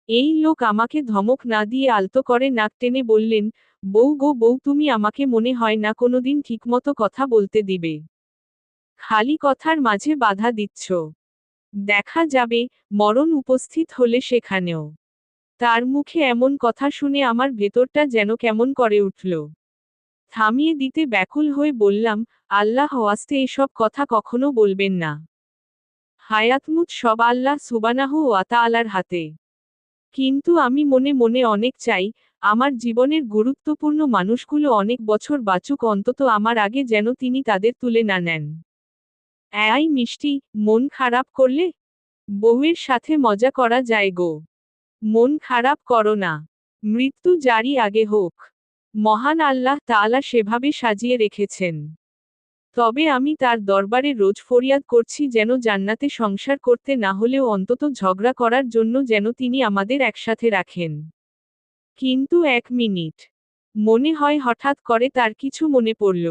Speaker 1: এই লোক আমাকে ধমক না দিয়ে আলতো করে নাক টেনে বললেন, বউ গো বউ, তুমি আমাকে মনে হয় না কোনোদিন ঠিকমতো কথা বলতে দিবে। খালি কথার মাঝে বাধা দিচ্ছ। দেখা যাবে, মরণ উপস্থিত হলে সেখানেও। তার মুখে এমন কথা শুনে আমার ভেতরটা যেন কেমন করে উঠল। থামিয়ে দিতে ব্যাকুল হয়ে বললাম, আল্লাহ ওয়াস্তে এসব কথা কখনো বলবেন না। হায়াতমুত সব আল্লাহ সুবহানাহু ওয়া তাআলার হাতে। কিন্তু আমি মনে মনে অনেক চাই, আমার জীবনের গুরুত্বপূর্ণ মানুষগুলো অনেক বছর বাঁচুক, অন্তত আমার আগে যেন তিনি তাদের তুলে না নেন। এই মিষ্টি, মন খারাপ করলে? বউয়ের সাথে মজা করা যায় গো। মন খারাপ করো না। মৃত্যু যারই আগে হোক। মহান আল্লাহ তাআলা সেভাবে সাজিয়ে রেখেছেন। তবে আমি তার দরবারে রোজ ফরিয়াদ করছি যেন জান্নাতে সংসার করতে না হলেও অন্তত ঝগড়া করার জন্য যেন তিনি আমাদের একসাথে রাখেন। কিন্তু 1 মিনিট। মনে হয় হঠাৎ করে তার কিছু মনে পড়ল।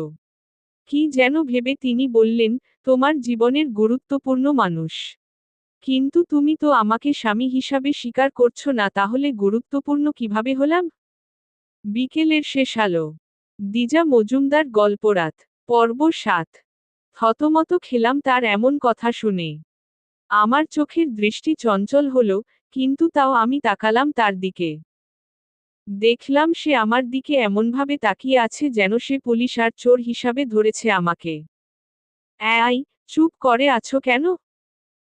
Speaker 1: কি যেন ভেবে তিনি বললেন, তোমার জীবনের গুরুত্বপূর্ণ মানুষ। কিন্তু তুমি তো আমাকে স্বামী হিসাবে স্বীকার করছো না, তাহলে গুরুত্বপূর্ণ কিভাবে হলাম? বিকেলের শেষ আলো। দিজা মজুমদার গল্পরাত। পর্ব 7। থতমত খেলাম তার এমন কথা শুনে। আমার চোখের দৃষ্টি চঞ্চল হলো, কিন্তু তাও আমি তাকালাম তার দিকে। দেখলাম সে আমার দিকে এমনভাবে তাকিয়ে আছে যেন সে পুলিশ আর চোর হিসাবে ধরেছে আমাকে। এই, চুপ করে আছো কেন?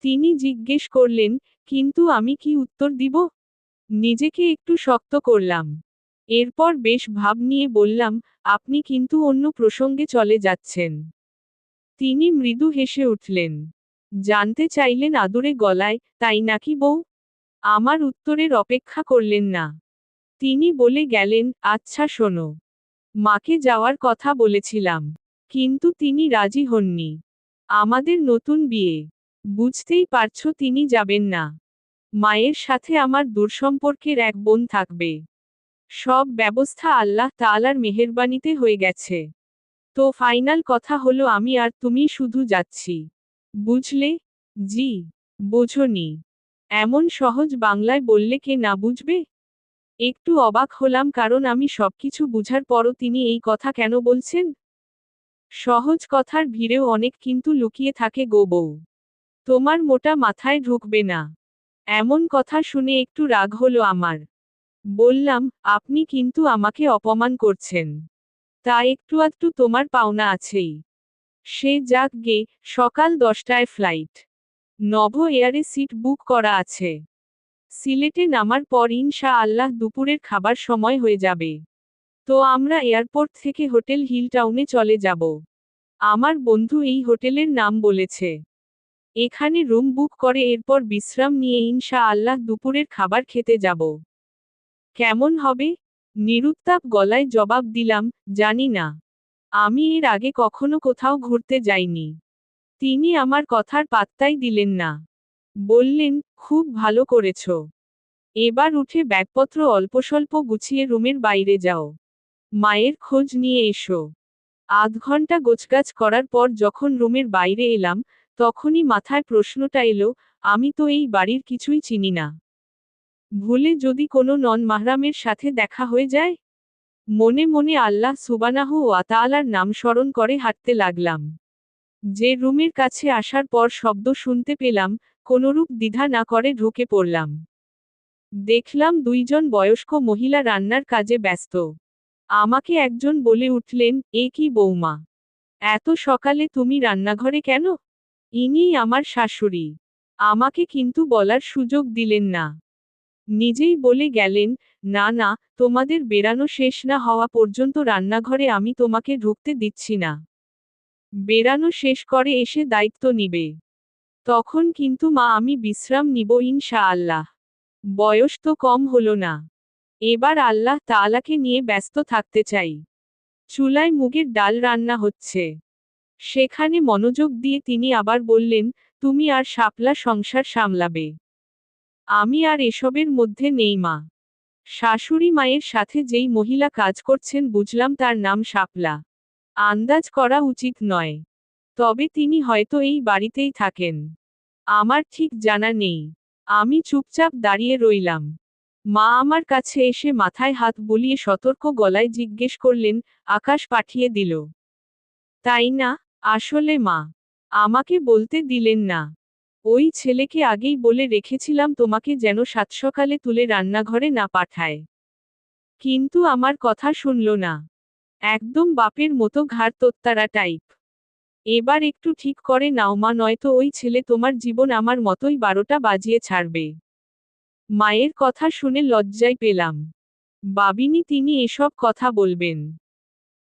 Speaker 1: তিনি জিজ্ঞেস করলেন, কিন্তু আমি কি উত্তর দিব? নিজেকে একটু শক্ত করলাম। এরপর বেশ ভাব নিয়ে বললাম, আপনি কিন্তু অন্য প্রসঙ্গে চলে যাচ্ছেন। তিনি মৃদু হেসে উঠলেন। জানতে চাইলেন আদুরে গলায়, তাই নাকি বউ? আমার উত্তরের অপেক্ষা করলেন না। তিনি বলে গেলেন, আচ্ছা শোনো। মাকে যাওয়ার কথা বলেছিলাম। কিন্তু তিনি রাজি হননি। আমাদের নতুন বিয়ে। বুঝতেই পারছো তিনি যাবেন না। মায়ের সাথে আমার দূরসম্পর্কের এক বোন থাকবে। সব ব্যবস্থা আল্লাহ তাআলার মেহেরবানিতে হয়ে গেছে। তো ফাইনাল কথা হলো আমি আর তুমি শুধু যাচ্ছি। বুঝলে? জি। বোঝনি। এমন সহজ বাংলায় বললে কে না বুঝবে? একটু অবাক হলাম, কারণ আমি সবকিছু বুঝার পরও তিনি এই কথা কেন বলছেন? সহজ কথার ভিড়েও অনেক কিন্তু লুকিয়ে থাকে গো বউ। তোমার মোটা মাথায় ঢুকবে না। এমন কথা শুনে একটু রাগ হলো আমার। বললাম, আপনি কিন্তু আমাকে অপমান করছেন। তা একটু আধটু তোমার পাওনা আছেই। সে যাক গে, সকাল 10টায় ফ্লাইট। নভ এয়ারে সিট বুক করা আছে। সিলেটে নামার পর ইনশা আল্লাহ দুপুরের খাবার সময় হয়ে যাবে। তো আমরা এয়ারপোর্ট থেকে হোটেল হিল টাউনে চলে যাব। আমার বন্ধু এই হোটেলের নাম বলেছে। এখানে রুম বুক করে এরপর বিশ্রাম নিয়ে ইনশা আল্লাহ দুপুরের খাবার খেতে যাব। কেমন হবে? নিরুত্তাপ গলায় জবাব দিলাম, জানি না। আমি এর আগে কখনো কোথাও ঘুরতে যাইনি। তিনি আমার কথার পাত্তাই দিলেন না। বললেন, খুব ভালো করেছ। এবার উঠে ব্যাগপত্র অল্পস্বল্প গুছিয়ে রুমের বাইরে যাও। মায়ের খোঁজ নিয়ে এসো। আধ ঘন্টা গোছগাছ করার পর যখন রুমের বাইরে এলাম, তখনই মাথায় প্রশ্নটা এলো, আমি তো এই বাড়ির কিছুই চিনি না। ভুলে যদি কোনো নন মাহরামের সাথে দেখা হয়ে যায়? মনে মনে আল্লাহ সুবহানাহু ওয়া তাআলার নাম স্মরণ করে হাঁটতে লাগলাম। যে রুমের কাছে আসার পর শব্দ শুনতে পেলাম, কোনরূপ দ্বিধা না করে ঢুকে পড়লাম। দেখলাম 2 জন বয়স্ক মহিলা রান্নার কাজে ব্যস্ত। আমাকে একজন বলে উঠলেন, এ কি বৌমা? এত সকালে তুমি রান্নাঘরে কেন? ইনিই আমার শাশুড়ি। আমাকে কিন্তু বলার সুযোগ দিলেন না। নিজেই বলে গেলেন, না না, তোমাদের বেরানো শেষ না হওয়া পর্যন্ত রান্নাঘরে আমি তোমাকে ঢুকতে দিচ্ছি না। বেরানো শেষ করে এসে দায়িত্ব নিবে। তখন কিন্তু মা আমি বিশ্রাম নিব ইনশাআল্লাহ। বয়স তো কম হলো না। এবার আল্লাহ তাআলাকে নিয়ে ব্যস্ত থাকতে চাই। চুলায় মুগের ডাল রান্না হচ্ছে। সেখানে মনোযোগ দিয়ে তিনি আবার বললেন, তুমি আর শাপলা সংসার সামলাবে। আমি আর এসবের মধ্যে নেই মা। শাশুড়ি মায়ের সাথে যেই মহিলা কাজ করছেন বুঝলাম তার নাম শাপলা। আন্দাজ করা উচিত নয়। তবে তিনি হয়তো এই বাড়িতেই থাকেন। আমার ঠিক জানা নেই। আমি চুপচাপ দাঁড়িয়ে রইলাম। মা আমার কাছে এসে মাথায় হাত বুলিয়ে সতর্ক গলায় জিজ্ঞেস করলেন, আকাশ পাঠিয়ে দিল? তাই না? আসলে মা, আমাকে বলতে দিলেন না। ওই ছেলেকে আগেই বলে রেখেছিলাম তোমাকে যেন সাতসকালে তুলে রান্নাঘরে না পাঠায়। কিন্তু আমার কথা শুনল না। একদম বাপের মতো ঘাড় তোত্তারা টাইপ। এবার একটু ঠিক করে নাও মা, নয়তো ওই ছেলে তোমার জীবন আমার মতোই 12টা বাজিয়ে ছাড়বে। মায়ের কথা শুনে লজ্জায় পেলাম। ভাবিনি তিনি এসব কথা বলবেন।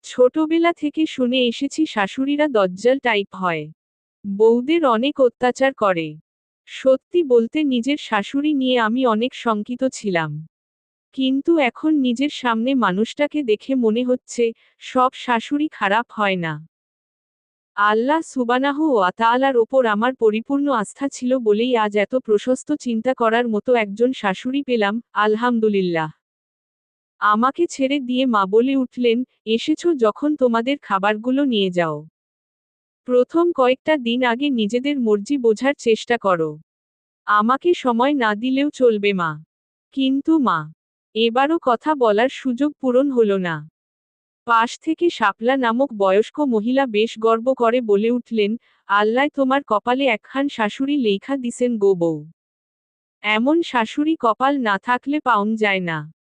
Speaker 1: ছোটবেলা থেকে শুনে এসেছি শাশুড়িরা দজ্জাল টাইপ হয়। বউদের অনেক অত্যাচার করে। সত্যি বলতে নিজের শাশুড়ি নিয়ে আমি অনেক শঙ্কিত ছিলাম। কিন্তু এখন নিজের সামনে মানুষটাকে দেখে মনে হচ্ছে, সব শাশুড়ি খারাপ হয় না। আল্লাহ সুবহানাহু ওয়া তাআলার ওপর আমার পরিপূর্ণ আস্থা ছিল বলেই আজ এত প্রশস্ত চিন্তা করার মতো একজন শাশুড়ি পেলাম, আলহামদুলিল্লাহ। আমাকে ছেড়ে দিয়ে মা বলে উঠলেন, এসেছো যখন তোমাদের খাবারগুলো নিয়ে যাও। প্রথম কয়েকটা দিন আগে নিজেদের মর্জি বোঝার চেষ্টা করো। আমাকে সময় না দিলেও চলবে মা। কিন্তু মা, এবারও কথা বলার সুযোগ পূরণ হলো না। পাশ থেকে শাপলা নামক বয়স্ক মহিলা বেশ গর্ব করে বলে উঠলেন, আল্লাহ তোমার কপালে একখান শাশুড়ি লেখা দিছেন গো বউ। এমন শাশুড়ি কপাল না থাকলে পাউন যায় না।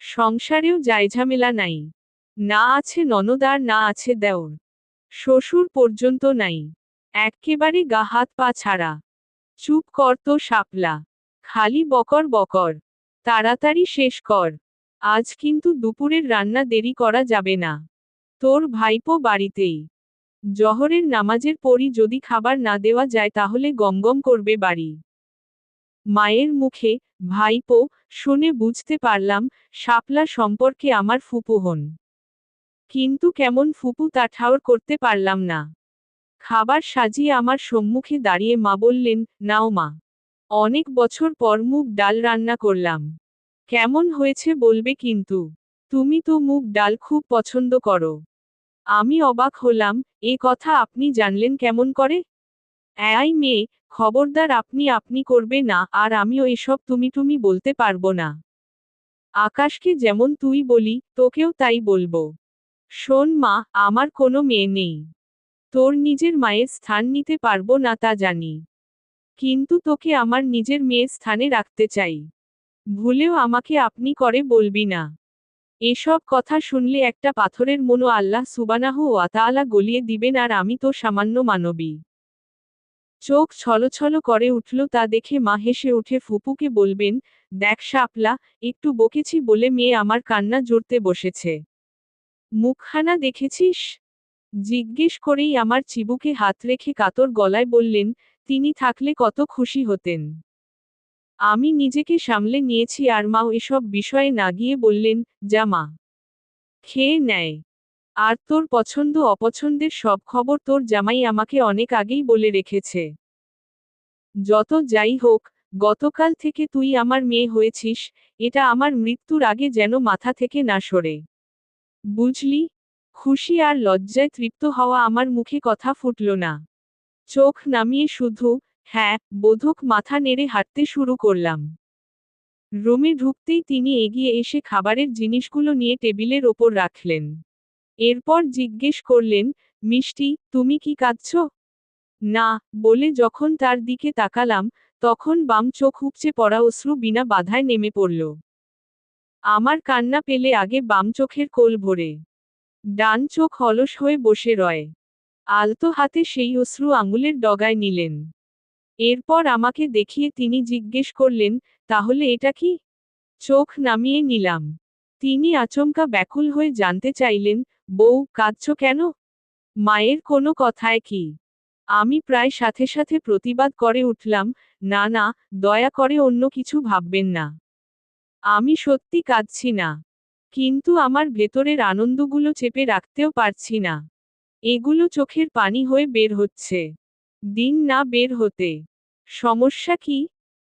Speaker 1: সংসারেও জায়ঝামেলা নাই। না আছে ননদ আর না আছে দেওর। শ্বশুর পর্যন্ত নাই। এক্কেবারে গা হাত পা ছাড়া। চুপ কর তো শাপলা। খালি বকর বকর। তাড়াতাড়ি শেষ কর। আজ কিন্তু দুপুরের রান্না দেরি করা যাবে না। তোর ভাইপো বাড়িতেই। জহরের নামাজের পরই যদি খাবার না দেওয়া যায় তাহলে গমগম করবে বাড়ি। মায়ের মুখে ভাইপো শুনে বুঝতে পারলাম, শাপলা সম্পর্কে আমার ফুপু হন। কিন্তু কেমন ফুপু তা ঠাউর করতে পারলাম না। খাবার সাজিয়ে আমার সম্মুখে দাঁড়িয়ে মা বললেন, নাও মা। অনেক বছর পর মুগ ডাল রান্না করলাম। কেমন হয়েছে বলবে কিন্তু। তুমি তো মুগ ডাল খুব পছন্দ করো। আমি অবাক হলাম, এ কথা আপনি জানলেন কেমন করে? এই মেয়ে, খবরদার আপনি আপনি করবে না, আর আমিও এসব তুমি তুমি বলতে পারবো না। আকাশকে যেমন তুই বলি, তোকেও তাই বলবো। শোন মা, আমার কোনো মেয়ে নেই। তোর নিজের মায়ের স্থান নিতে পারবো না তা জানি। কিন্তু তোকে আমার নিজের মেয়ের স্থানে রাখতে চাই। ভুলেও আমাকে আপনি করে বলবি না। এসব কথা শুনলে একটা পাথরের মনো আল্লাহ সুবহানাহু ওয়া তাআলা গলিয়ে দিবেন, আর আমি তো সামান্য মানবী। চোখ ছলছল করে উঠল তা দেখে মা হেসে উঠে ফুপুকে বলবেন, দেখ শাপলা, একটু বকেছি বলে মেয়ে আমার কান্না জুড়তে বসেছে। মুখখানা দেখেছিস? জিজ্ঞেস করেই আমার চিবুকে হাত রেখে কাতর গলায় বললেন, তিনি থাকলে কত খুশি হতেন। আমি নিজেকে সামলে নিয়েছি আর মাও এসব বিষয়ে না গিয়ে বললেন, যা মা, খেয়ে নেয়। আর তোর পছন্দ অপছন্দের সব খবর তোর জামাই আমাকে অনেক আগেই বলে রেখেছে। যত যাই হোক, গতকাল থেকে তুই আমার মেয়ে হয়েছিস, এটা আমার মৃত্যুর আগে যেন মাথা থেকে না সরে। বুঝলি? খুশি আর লজ্জায় তৃপ্ত হওয়া আমার মুখে কথা ফুটল না। চোখ নামিয়ে শুধু, হ্যাঁ, বোধক মাথা নেড়ে হাঁটতে শুরু করলাম। রুমে ঢুকতেই তিনি এগিয়ে এসে খাবারের জিনিসগুলো নিয়ে টেবিলের ওপর রাখলেন। এরপর জিজ্ঞেস করলেন, মিষ্টি, তুমি কি কাঁদছো? না, বলে যখন তার দিকে তাকালাম, তখন বাম চোখ উপচে পড়া অশ্রু বিনা বাধায় নেমে পড়ল। আমার কান্না পেলে আগে বাম চোখের কোল ভরে। ডান চোখ অলস হয়ে বসে রয়। আলতো হাতে সেই অশ্রু আঙুলের ডগায় নিলেন। এরপর আমাকে দেখিয়ে তিনি জিজ্ঞেস করলেন, তাহলে এটা কি? চোখ নামিয়ে নিলাম। তিনি আচমকা ব্যাকুল হয়ে জানতে চাইলেন, বউ, কাঁদছ কেন? মায়ের কোনো কথায় কি? আমি প্রায় সাথে সাথে প্রতিবাদ করে উঠলাম, না না, দয়া করে অন্য কিছু ভাববেন না। আমি সত্যি কাঁদছি না। কিন্তু আমার ভেতরের আনন্দগুলো চেপে রাখতেও পারছি না। এগুলো চোখের পানি হয়ে বের হচ্ছে। দিন না বের হতে। সমস্যা কি?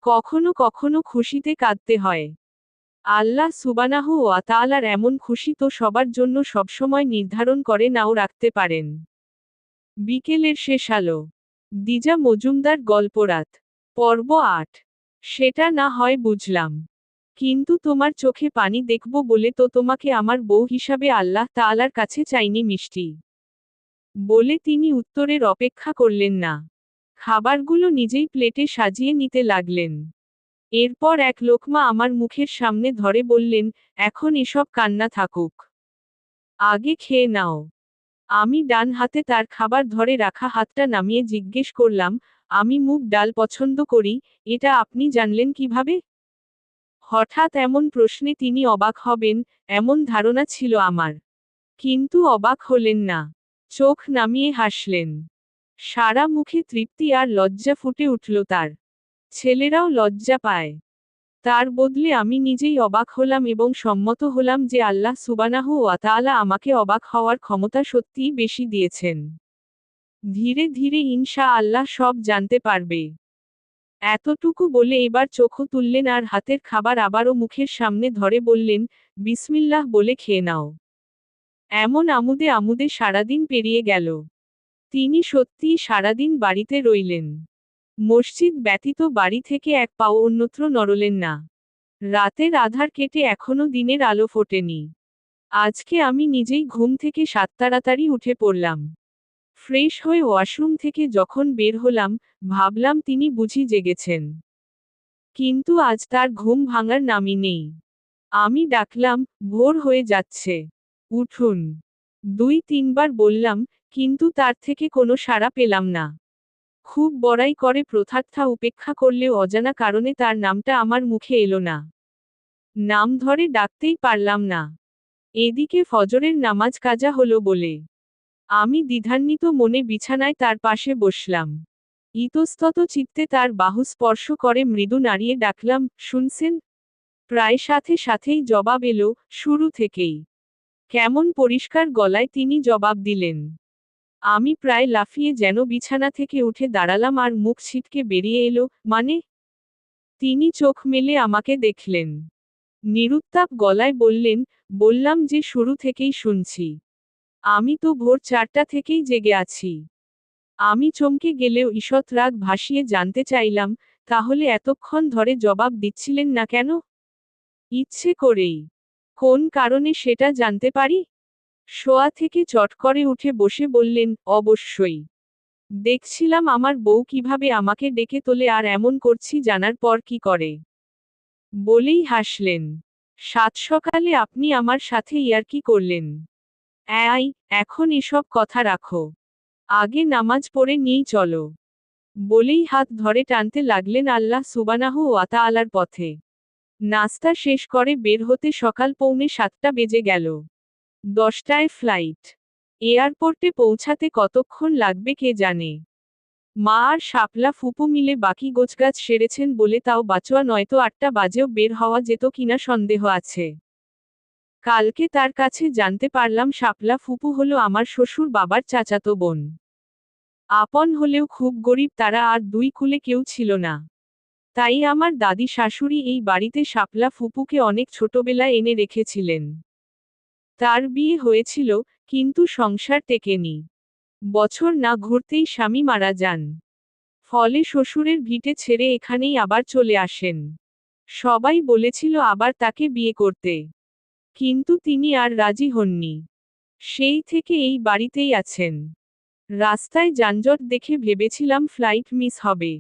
Speaker 1: কখনো কখনো খুশিতে কাঁদতে হয়। আল্লাহ সুবহানাহু ওয়া তাআলার এমন খুশি তো সবার জন্য সবসময় নির্ধারণ করে নাও রাখতে পারেন। বিকেলের শেষ আলো। দিজা মজুমদার গল্পরাত। পর্ব ৮। সেটা না হয় বুঝলাম। কিন্তু তোমার চোখে পানি দেখব বলে তো তোমাকে আমার বউ হিসাবে আল্লাহ তাআলার কাছে চাইনি মিষ্টি। বলে তিনি উত্তরের অপেক্ষা করলেন না। খাবারগুলো নিজেই প্লেটে সাজিয়ে নিতে লাগলেন। এরপর এক লোকমা আমার মুখের সামনে ধরে বললেন, এখন এসব কান্না থাকুক। আগে খেয়ে নাও। আমি ডান হাতে তার খাবার ধরে রাখা হাতটা নামিয়ে জিজ্ঞেস করলাম, আমি মুগ ডাল পছন্দ করি, এটা আপনি জানলেন কিভাবে? হঠাৎ এমন প্রশ্নে তিনি অবাক হবেন, এমন ধারণা ছিল আমার। কিন্তু অবাক হলেন না। চোখ নামিয়ে হাসলেন। সারা মুখে তৃপ্তি আর লজ্জা ফুটে উঠল তার। ছেলেরাও লজ্জা পায়। তার বদলে আমি নিজেই অবাক হলাম এবং সম্মত হলাম যে আল্লাহ সুবহানাহু ওয়া তাআলা আমাকে অবাক হওয়ার ক্ষমতা সত্যিই বেশি দিয়েছেন। ধীরে ধীরে ইনশা আল্লাহ সব জানতে পারবে। এতটুকু বলে এবার চোখও তুললেন আর হাতের খাবার আবারও মুখের সামনে ধরে বললেন, বিসমিল্লাহ বলে খেয়ে নাও। এমন আমুদে আমুদে সারাদিন পেরিয়ে গেল। তিনি সত্যিই সারাদিন বাড়িতে রইলেন। মসজিদ ব্যতীত বাড়ি থেকে এক পাও অন্যত্র নড়লেন না। রাতের আধার কেটে এখনো দিনের আলো ফোটেনি। আজকে আমি নিজেই ঘুম থেকে তাড়াতাড়ি উঠে পড়লাম। ফ্রেশ হয়ে ওয়াশরুম থেকে যখন বের হলাম, ভাবলাম তিনি বুঝি জেগেছেন। কিন্তু আজ তার ঘুম ভাঙার নামই নেই। আমি ডাকলাম, ভোর হয়ে যাচ্ছে। উঠুন। ২-৩ বার বললাম, কিন্তু তার থেকে কোনো সাড়া পেলাম না। খুব বড়াই করে প্রথার্থা উপেক্ষা করলেও অজানা কারণে তার নামটা আমার মুখে এলো না। নাম ধরে ডাকতেই পারলাম না। এদিকে ফজরের নামাজ কাজা হলো বলে আমি দ্বিধান্বিত মনে বিছানায় তার পাশে বসলাম। ইতস্তত চিত্তে তার বাহু স্পর্শ করে মৃদু নাড়িয়ে ডাকলাম, শুনছেন? প্রায় সাথে সাথেই জবাব এলো, শুরু থেকেই। কেমন পরিষ্কার গলায় তিনি জবাব দিলেন। আমি প্রায় লাফিয়ে যেন বিছানা থেকে উঠে দাঁড়ালাম আর মুখ ছিটকে বেরিয়ে এলো, মানে? তিনি চোখ মেলে আমাকে দেখলেন। নিরুত্তাপ গলায় বললেন, বললাম যে শুরু থেকেই শুনছি। আমি তো ভোর 4টা থেকেই জেগে আছি। আমি চমকে গেলেও ঈষৎ রাগ ভাসিয়ে জানতে চাইলাম, তাহলে এতক্ষণ ধরে জবাব দিচ্ছিলেন না কেন? ইচ্ছে করেই। কোন কারণে সেটা জানতে পারি? শোয়া থেকে চট করে উঠে বসে বললেন, অবশ্যই। দেখছিলাম আমার বউ কিভাবে আমাকে ডেকে তোলে আর এমন করছি জানার পর কি করে। বলেই হাসলেন। সাত সকালে আপনি আমার সাথে ইয়ার্কি করলেন। অ্যাই, এখন এসব কথা রাখো। আগে নামাজ পড়ে নিয়েই চলো। বলেই হাত ধরে টানতে লাগলেন আল্লাহ সুবহানাহু ওয়া তাআলার পথে। নাস্তা শেষ করে বের হতে সকাল 6:45 বেজে গেল। 10টায় ফ্লাইট। এয়ারপোর্টে পৌঁছাতে কতক্ষণ লাগবে কে জানে। মা আর শাপলা ফুপু মিলে বাকি গোছগাছ সেরেছেন বলে তাও বাঁচোয়া নয়তো 8টা বাজেও বের হওয়া যেত কিনা সন্দেহ আছে। কালকে তার কাছে জানতে পারলাম শাপলা ফুপু হলো আমার শ্বশুর বাবার চাচাতো বোন। আপন হলেও খুব গরিব তারা আর দুই কুলে কেউ ছিল না। তাই আমার দাদি শাশুড়ি এই বাড়িতে শাপলা ফুপুকে অনেক ছোটবেলায় এনে রেখেছিলেন। তার বিয়ে হয়েছিল, কিন্তু সংসার টেকেনি। বছর না ঘুরতেই স্বামী মারা যান। ফলে শ্বশুরের ভিটে ছেড়ে এখানেই আবার চলে আসেন। সবাই বলেছিল আবার তাকে বিয়ে করতে। কিন্তু তিনি আর রাজি হননি। সেই থেকে এই বাড়িতেই আছেন। রাস্তায় যানজট দেখে ভেবেছিলাম ফ্লাইট মিস হবে।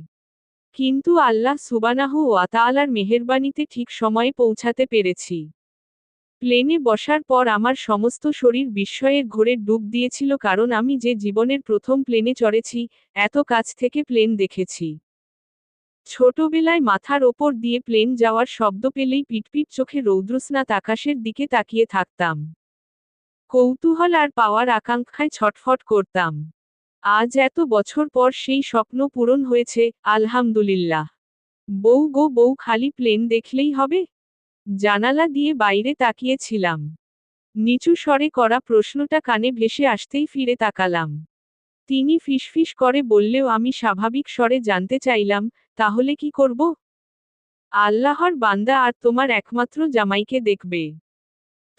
Speaker 1: কিন্তু আল্লাহ সুবহানাহু ওয়া তাআলার মেহেরবানিতে ঠিক সময়ে পৌঁছাতে পেরেছি। প্লেনে বসার পর আমার সমস্ত শরীর বিস্ময়ের ঘোরে ডুব দিয়েছিল কারণ আমি যে জীবনের প্রথম প্লেনে চড়েছি, এত কাছ থেকে প্লেন দেখেছি। ছোটবেলায় মাথার ওপর দিয়ে প্লেন যাওয়ার শব্দ পেলেই পিটপিট চোখে রৌদ্রস্নাত আকাশের দিকে তাকিয়ে থাকতাম। কৌতূহল আর পাওয়ার আকাঙ্ক্ষায় ছটফট করতাম। আজ এত বছর পর সেই স্বপ্ন পূরণ হয়েছে, আলহামদুলিল্লাহ। বউ গো বউ, খালি প্লেন দেখলেই হবে? জানালা দিয়ে বাইরে তাকিয়েছিলাম। নিচু স্বরে করা প্রশ্নটা কানে ভেসে আসতেই ফিরে তাকালাম। তিনি ফিসফিস করে বললেও আমি স্বাভাবিক স্বরে জানতে চাইলাম, তাহলে কি করব? আল্লাহর বান্দা আর তোমার একমাত্র জামাইকে দেখবে।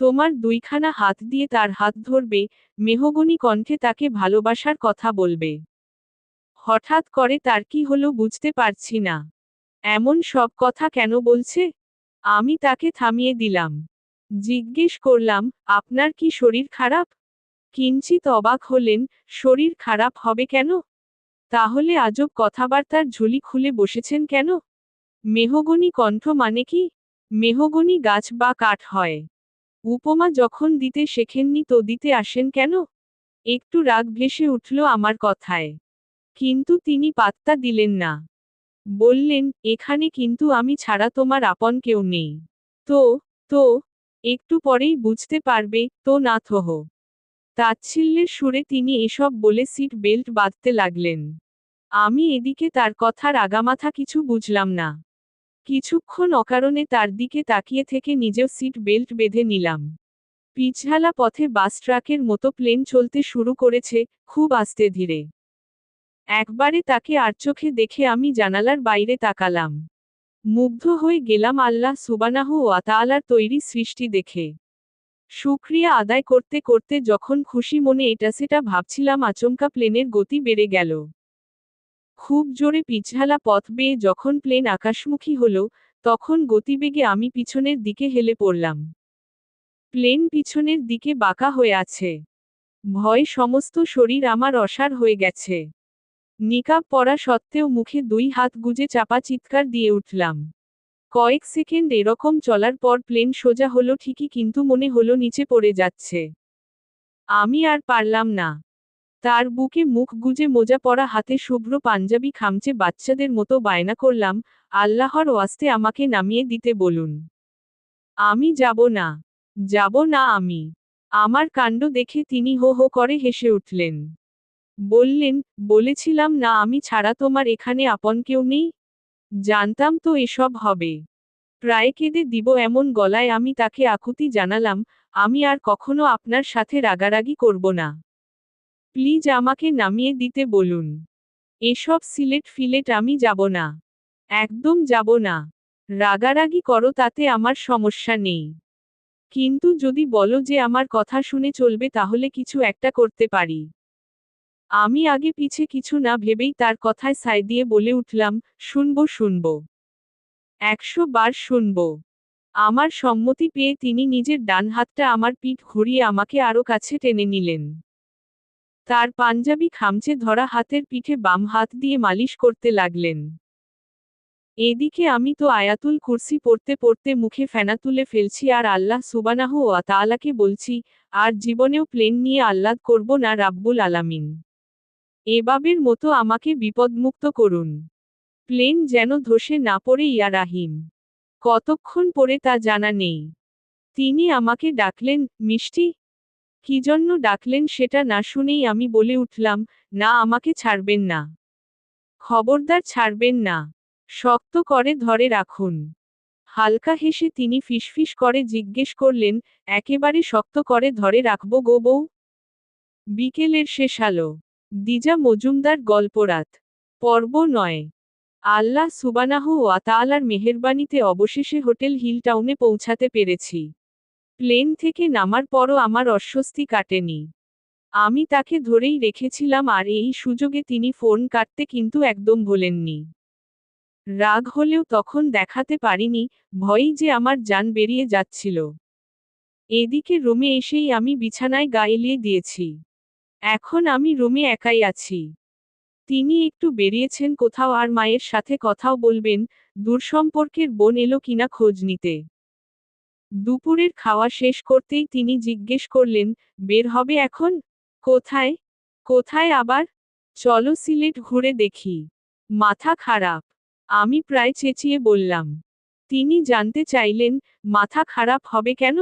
Speaker 1: তোমার দুইখানা হাত দিয়ে তার হাত ধরবে, মেহগনি কণ্ঠে তাকে ভালোবাসার কথা বলবে। হঠাৎ করে তার কি হলো বুঝতে পারছি না। এমন সব কথা কেন বলছে? আমি তাকে থামিয়ে দিলাম। জিজ্ঞেস করলাম, আপনার কি শরীর খারাপ? কিঞ্চিত অবাক হলেন, শরীর খারাপ হবে কেন? তাহলে আজব কথাবার্তার ঝুলি খুলে বসেছেন কেন? মেহগনি কণ্ঠ মানে কি? মেহগনি গাছ বা কাঠ হয়। উপমা যখন দিতে শেখেননি তো দিতে আসেন কেন? একটু রাগ ভেসে উঠল আমার কথায়। কিন্তু তিনি পাত্তা দিলেন না। বললেন, এখানে কিন্তু আমি ছাড়া তোমার আপন কেউ নেই। তো, তো, একটু পরেই বুঝতে পারবে, তো না থহ। তাচ্ছিল্যের সুরে তিনি এসব বলে সিট বেল্ট বাঁধতে লাগলেন। আমি এদিকে তার কথার আগামাথা কিছু বুঝলাম না। কিছুক্ষণ অকারণে তার দিকে তাকিয়ে থেকে নিজেও সিট বেল্ট বেঁধে নিলাম। পিছঢালা পথে বাস ট্রাকের মতো প্লেন চলতে শুরু করেছে, খুব আস্তে ধীরে। একবারে তাকে আড়চোখে দেখে আমি জানালার বাইরে তাকালাম। মুগ্ধ হয়ে গেলাম আল্লাহ সুবহানাহু ওয়া তাআলার তৈরি সৃষ্টি দেখে। শুকরিয়া আদায় করতে করতে যখন খুশি মনে এটা সেটা ভাবছিলাম আচমকা প্লেনের গতি বেড়ে গেল। খুব জোরে পিছঢালা পথ বেয়ে যখন প্লেন আকাশমুখী হলো, তখন গতিবেগে আমি পিছনের দিকে হেলে পড়লাম। প্লেন পিছনের দিকে বাঁকা হয়ে আছে। ভয় সমস্ত শরীর আমার অসাড় হয়ে গেছে। নিকাব পরা সত্ত্বেও মুখে দুই হাত গুজে চাপা চিৎকার দিয়ে উঠলাম। কয়েক সেকেন্ড এরকম চলার পর প্লেন সোজা হলো ঠিকই, কিন্তু মনে হলো নিচে পড়ে যাচ্ছে। আমি আর পারলাম না। তার বুকে মুখ গুজে মোজা পরা হাতে শুভ্র পাঞ্জাবি খামচে বাচ্চাদের মতো বায়না করলাম, আল্লাহর ওয়াস্তে আমাকে নামিয়ে দিতে বলুন। আমি যাব না। যাব না আমি। আমার কাণ্ড দেখে তিনি হো হো করে হেসে উঠলেন। বললেন, বলেছিলাম না আমি ছাড়া তোমার এখানে আপন কেউ নেই? জানতাম তো এসব হবে। প্রায় কেঁদে দিব এমন গলায় আমি তাকে আকুতি জানালাম, আমি আর কখনো আপনার সাথে রাগারাগি করব না। প্লিজ আমাকে নামিয়ে দিতে বলুন। এসব সিলেট ফিলেট আমি যাব না। একদম যাব না। রাগারাগি করো তাতে আমার সমস্যা নেই। কিন্তু যদি বলো যে আমার কথা শুনে চলবে তাহলে কিছু একটা করতে পারি। আমি আগে পিছে কিছু না ভেবেই তার কথায় সায় দিয়ে বলে উঠলাম, শুনবো শুনবো। 100 বার শুনবো। আমার সম্মতি পেয়ে তিনি নিজের ডান হাতটা আমার পিঠ ঘুরিয়ে আমাকে আরো কাছে টেনে নিলেন। তার পাঞ্জাবি খামচে ধরা হাতের পিঠে বাম হাত দিয়ে মালিশ করতে লাগলেন। এদিকে আমি তো আয়াতুল কুরসি পড়তে পড়তে মুখে ফেনা তুলে ফেলছি আর আল্লাহ সুবহানাহু ওয়া তাআলাকে বলছি, আর জীবনেও প্লেন নিয়ে আহ্লাদ করব না রাব্বুল আলামিন। এবাবের মতো আমাকে বিপদমুক্ত করুন। প্লেন যেন ধসে না পড়ে ইয়া রাহিম। কতক্ষণ পরে তা জানা নেই। তিনি আমাকে ডাকলেন, মিষ্টি। কি জন্য ডাকলেন সেটা না শুনেই আমি বলে উঠলাম, না আমাকে ছাড়বেন না। খবরদার ছাড়বেন না। শক্ত করে ধরে রাখুন। হালকা হেসে তিনি ফিসফিস করে জিজ্ঞেস করলেন, একেবারে শক্ত করে ধরে রাখবো গো বউ? বিকেলের শেষ আলো। দিজা মজুমদার গল্পরাত। পর্ব 9। আল্লাহ সুবহানাহু ওয়া তাআলার মেহেরবানিতে অবশেষে হোটেল হিল টাউনে পৌঁছাতে পেরেছি। প্লেন থেকে নামার পরও আমার অস্বস্তি কাটেনি। আমি তাকে ধরেই রেখেছিলাম আর এই সুযোগে তিনি ফোন কাটতে কিন্তু একদম ভোলেননি। রাগ হলেও তখন দেখাতে পারিনি, ভয়েই যে আমার জান বেরিয়ে যাচ্ছিল। এদিকে রুমে এসেই আমি বিছানায় গা এলিয়ে দিয়েছি। এখন আমি রুমে একাই আছি। তিনি একটু বেরিয়েছেন কোথাও আর মায়ের সাথে কথাও বলবেন, দূরসম্পর্কের বোন এলো কিনা খোঁজ নিতে। দুপুরের খাওয়া শেষ করতেই তিনি জিজ্ঞেস করলেন, বের হবে এখন? কোথায়? কোথায় আবার? চলো সিলেট ঘুরে দেখি। মাথা খারাপ? আমি প্রায় চেঁচিয়ে বললাম। তিনি জানতে চাইলেন, মাথা খারাপ হবে কেন?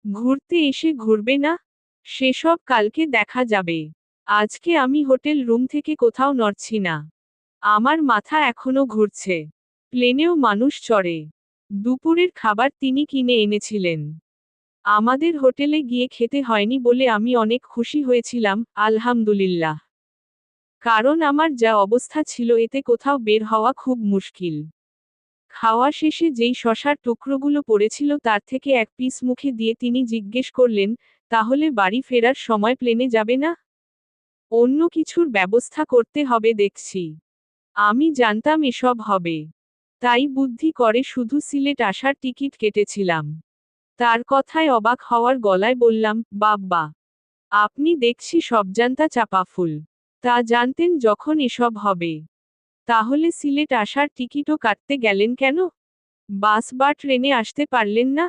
Speaker 1: ঘুরতে এসে ঘুরবে না? সেসব কালকে দেখা যাবে। আজকে আমি হোটেল রুম থেকে কোথাও নড়ছি না। আমার মাথা এখনো ঘুরছে। প্লেনেও মানুষ চড়ে। দুপুরের খাবার তিনি কিনে এনেছিলেন। আমাদের হোটেলে গিয়ে খেতে হয়নি বলে আমি অনেক খুশি হয়েছিলাম, আলহামদুলিল্লাহ। কারণ আমার যা অবস্থা ছিল এতে কোথাও বের হওয়া খুব মুশকিল। খাওয়া শেষে যেই শসার টুকরোগুলো পড়েছিল তার থেকে এক পিস মুখে দিয়ে তিনি জিজ্ঞেস করলেন, তাহলে বাড়ি ফেরার সময় প্লেনে যাবে না? অন্য কিছুর ব্যবস্থা করতে হবে দেখছি। আমি জানতাম এসব হবে। তাই বুদ্ধি করে শুধু সিলেট আসার টিকিট কেটেছিলাম। তার কথায় অবাক হওয়ার গলায় বললাম, বাব্বা! আপনি দেখছি সবজান্তা চাপাফুল। তা জানতেন যখন এসব হবে। তাহলে সিলেট আসার টিকিটও কাটতে গেলেন কেন? বাস বা ট্রেনে আসতে পারলেন না?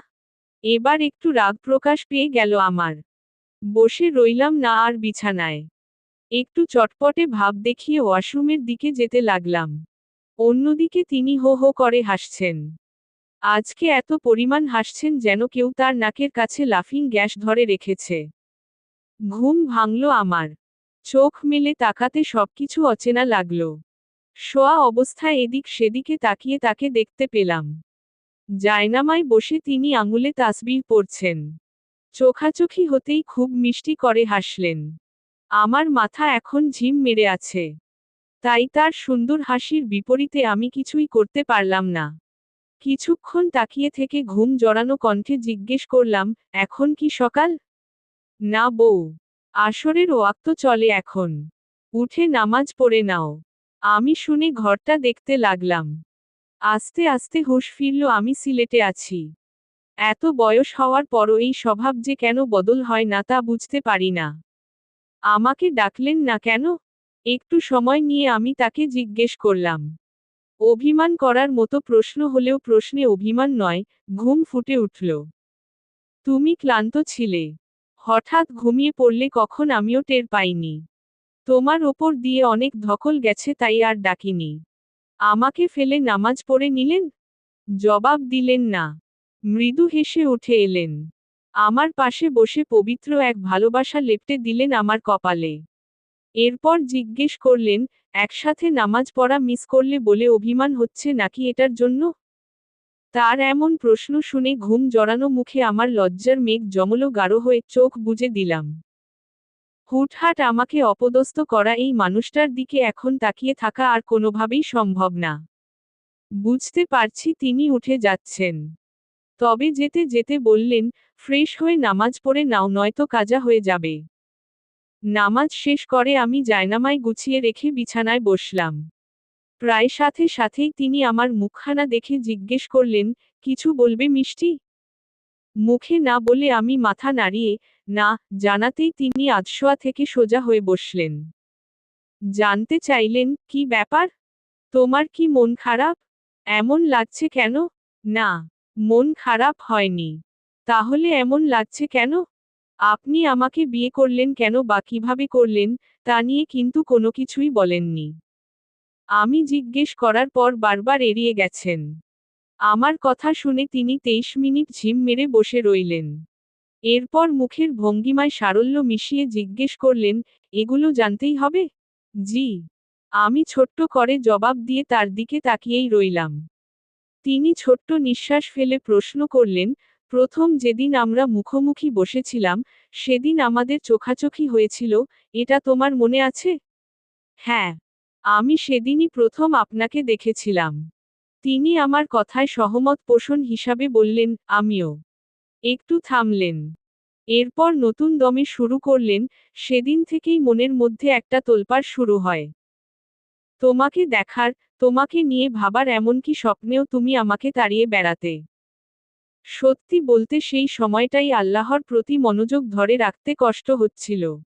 Speaker 1: এবার একটু রাগ প্রকাশ পেয়ে গেল আমার। বসে রইলাম না আর বিছানায়। একটু চটপটে ভাব দেখিয়ে ওয়াশরুমের দিকে যেতে লাগলাম। অন্যদিকে তিনি হো হো করে হাসছেন। আজকে এত পরিমাণ হাসছেন যেন কেউ তার নাকের কাছে লাফিং গ্যাস ধরে রেখেছে। ঘুম ভাঙল আমার। চোখ মেলে তাকাতে সবকিছু অচেনা লাগলো। শোয়া অবস্থায় এদিক সেদিকে তাকিয়ে তাকে দেখতে পেলাম। জায়নামায় বসে তিনি আঙুলে তাসবিহ পড়ছেন। চোখাচোখি হতেই খুব মিষ্টি করে হাসলেন। আমার মাথা এখন ঝিম মেরে আছে। তাই তার সুন্দর হাসির বিপরীতে আমি কিছুই করতে পারলাম না। কিছুক্ষণ তাকিয়ে থেকে ঘুম জড়ানো কণ্ঠে জিজ্ঞেস করলাম, এখন কি সকাল? না বউ। আসরের ওয়াক্ত চলে এখন। উঠে নামাজ পড়ে নাও। আমি শুনে ঘরটা দেখতে লাগলাম। আস্তে আস্তে হুঁশ ফিরল আমি সিলেটে আছি। এত বয়স হওয়ার পরও এই স্বভাব যে কেন বদল হয় না তা বুঝতে পারি না। আমাকে ডাকলেন না কেন? একটু সময় নিয়ে আমি তাকে জিজ্ঞেস করলাম। অভিমান করার মতো প্রশ্ন হলেও প্রশ্নে অভিমান নয়, ঘুম ফুটে উঠল। তুমি ক্লান্ত ছিলে। হঠাৎ ঘুমিয়ে পড়লে কখন আমিও টের পাইনি। তোমার ওপর দিয়ে অনেক ধকল গেছে তাই আর ডাকিনি। আমাকে ফেলে নামাজ পড়ে নিলেন? জবাব দিলেন না। মৃদু হেসে উঠে এলেন। আমার পাশে বসে পবিত্র এক ভালোবাসা লেপ্টে দিলেন আমার কপালে। এরপর জিজ্ঞেস করলেন, একসাথে নামাজ পড়া মিস করলে বলে অভিমান হচ্ছে নাকি এটার জন্য? তার এমন প্রশ্ন শুনে ঘুম জড়ানো মুখে আমার লজ্জার মেঘ জমল গাঢ় হয়ে চোখ বুজে দিলাম। হুটহাট আমাকে অপদস্থ করা এই মানুষটার দিকে এখন তাকিয়ে থাকা আর কোনোভাবেই সম্ভব না। বুঝতে পারছি তিনি উঠে যাচ্ছেন। তবে যেতে যেতে বললেন, ফ্রেশ হয়ে নামাজ পড়ে নাও নয়তো কাজা হয়ে যাবে। নামাজ শেষ করে আমি জায়নামায় গুছিয়ে রেখে বিছানায় বসলাম। প্রায় সাথে সাথেই তিনি আমার মুখখানা দেখে জিজ্ঞেস করলেন, কিছু বলবে মিষ্টি? মুখে না বলে আমি মাথা নাড়িয়ে, না, জানাতেই তিনি আধশোয়া থেকে সোজা হয়ে বসলেন। জানতে চাইলেন, কি ব্যাপার? তোমার কি মন খারাপ? এমন লাগছে কেন? না, মন খারাপ হয়নি। তাহলে এমন লাগছে কেন? আপনি আমাকে বিয়ে করলেন কেন বা কিভাবে করলেন, তা নিয়ে কিন্তু কোনো কিছুই বলেননি। আমি জিজ্ঞেস করার পর বারবার এড়িয়ে গেছেন। আমার কথা শুনে তিনি 23 মিনিট ঝিম মেরে বসে রইলেন। এরপর মুখের ভঙ্গিমায় সারল্য মিশিয়ে জিজ্ঞেস করলেন, এগুলো জানতেই হবে? জি। আমি ছোট্ট করে জবাব দিয়ে তার দিকে তাকিয়েই রইলাম। তিনি ছোট্ট নিঃশ্বাস ফেলে প্রশ্ন করলেন, প্রথম যেদিন আমরা মুখোমুখি বসেছিলাম, সেদিন আমাদের চোখাচোখি হয়েছিল, এটা তোমার মনে আছে? হ্যাঁ। আমি সেদিনই প্রথম আপনাকে দেখেছিলাম। তিনি আমার কথায় সহমত পোষণ হিসাবে বললেন, আমিও। একটু থামলেন। এরপর নতুন দমে শুরু করলেন, সেদিন থেকেই মনের মধ্যে একটা তোলপাড় শুরু হয়। তোমাকে দেখার, তোমাকে নিয়ে ভাবার এমনকি স্বপ্নেও তুমি আমাকে তাড়িয়ে বেড়াতে। সত্যি বলতে সেই সময়টাই আল্লাহর প্রতি মনোযোগ ধরে রাখতে কষ্ট হচ্ছিল।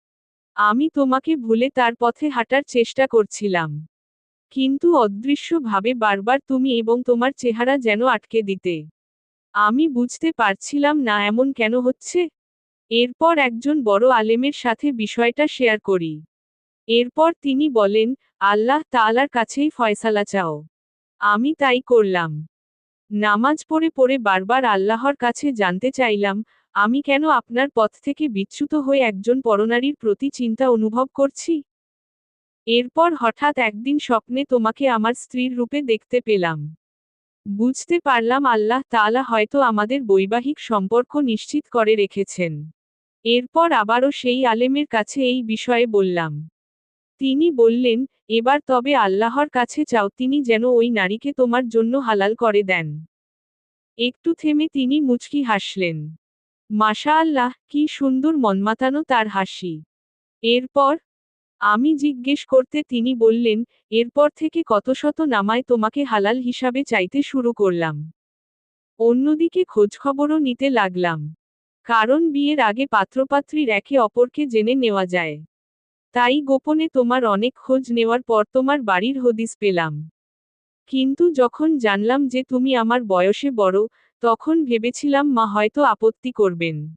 Speaker 1: আমি তোমাকে ভুলে তার পথে হাঁটার চেষ্টা করছিলাম। কিন্তু অদৃশ্যভাবে বারবার তুমি এবং তোমার চেহারা যেন আটকে দিতে। আমি বুঝতে পারছিলাম না এমন কেন হচ্ছে। এরপর একজন বড় আলেমের সাথে বিষয়টা শেয়ার করি। এরপর তিনি বলেন, আল্লাহ তাআলার কাছেই ফয়সালা চাও। আমি তাই করলাম। নামাজ পড়ে পড়ে বারবার আল্লাহর কাছে জানতে চাইলাম, আমি কেন আপনার পথ থেকে বিচ্যুত হয়ে একজন পরনারীর প্রতি চিন্তা অনুভব করছি? এরপর হঠাৎ একদিন স্বপ্নে তোমাকে আমার স্ত্রীর রূপে দেখতে পেলাম। বুঝতে পারলাম আল্লাহ তাআলা হয়তো আমাদের বৈবাহিক সম্পর্ক নিশ্চিত করে রেখেছেন। এরপর আবারও সেই আলেমের কাছে এই বিষয়ে বললাম। তিনি বললেন, এবার তবে আল্লাহর কাছে চাও তিনি যেন ওই নারীকে তোমার জন্য হালাল করে দেন। একটু থেমে তিনি মুচকি হাসলেন। মাশাআল্লাহ, কি সুন্দর মনমাতানো তার হাসি। এরপর আমি জিজ্ঞেস করতে তিনি বললেন, এরপর থেকে কত শত নামায় তোমাকে হালাল হিসাবে চাইতে শুরু করলাম। অন্যদিকে খোঁজখবরও নিতে লাগলাম। কারণ বিয়ের আগে পাত্রপাত্রীর একে অপরকে জেনে নেওয়া যায়। তাই গোপনে তোমার অনেক খোঁজ নেওয়ার পর তোমার বাড়ির হদিস পেলাম। কিন্তু যখন জানলাম যে তুমি আমার বয়সে বড়, তখন ভেবেছিলাম মা হয়তো আপত্তি করবেন।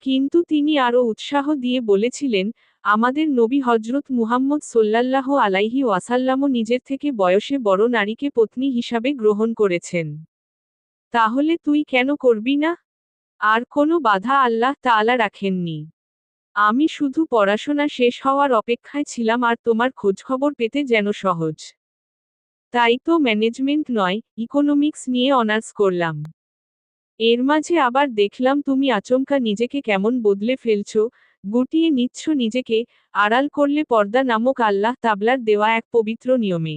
Speaker 1: কিন্তু তিনি আরও উৎসাহ দিয়ে বলেছিলেন, আমাদের নবী হজরত মুহাম্মদ সাল্লাল্লাহু আলাইহি ওয়াসাল্লামও নিজের থেকে বয়সে বড় নারীকে পত্নী হিসাবে গ্রহণ করেছেন। তাহলে তুই কেন করবি না? আর কোনো বাধা আল্লাহ তাআলা রাখেননি। আমি শুধু পড়াশোনা শেষ হওয়ার অপেক্ষায় ছিলাম আর তোমার খোঁজখবর পেতে যেন সহজ। তাই তো ম্যানেজমেন্ট নয়, ইকোনমিক্স নিয়ে অনার্স করলাম। এর মাঝে আবার দেখলাম তুমি আচমকা নিজেকে কেমন বদলে ফেলছো, গুটিয়ে নিচ্ছ নিজেকে, আড়াল করলে পর্দা নামক আল্লাহ তাবলার দেওয়া এক পবিত্র নিয়মে।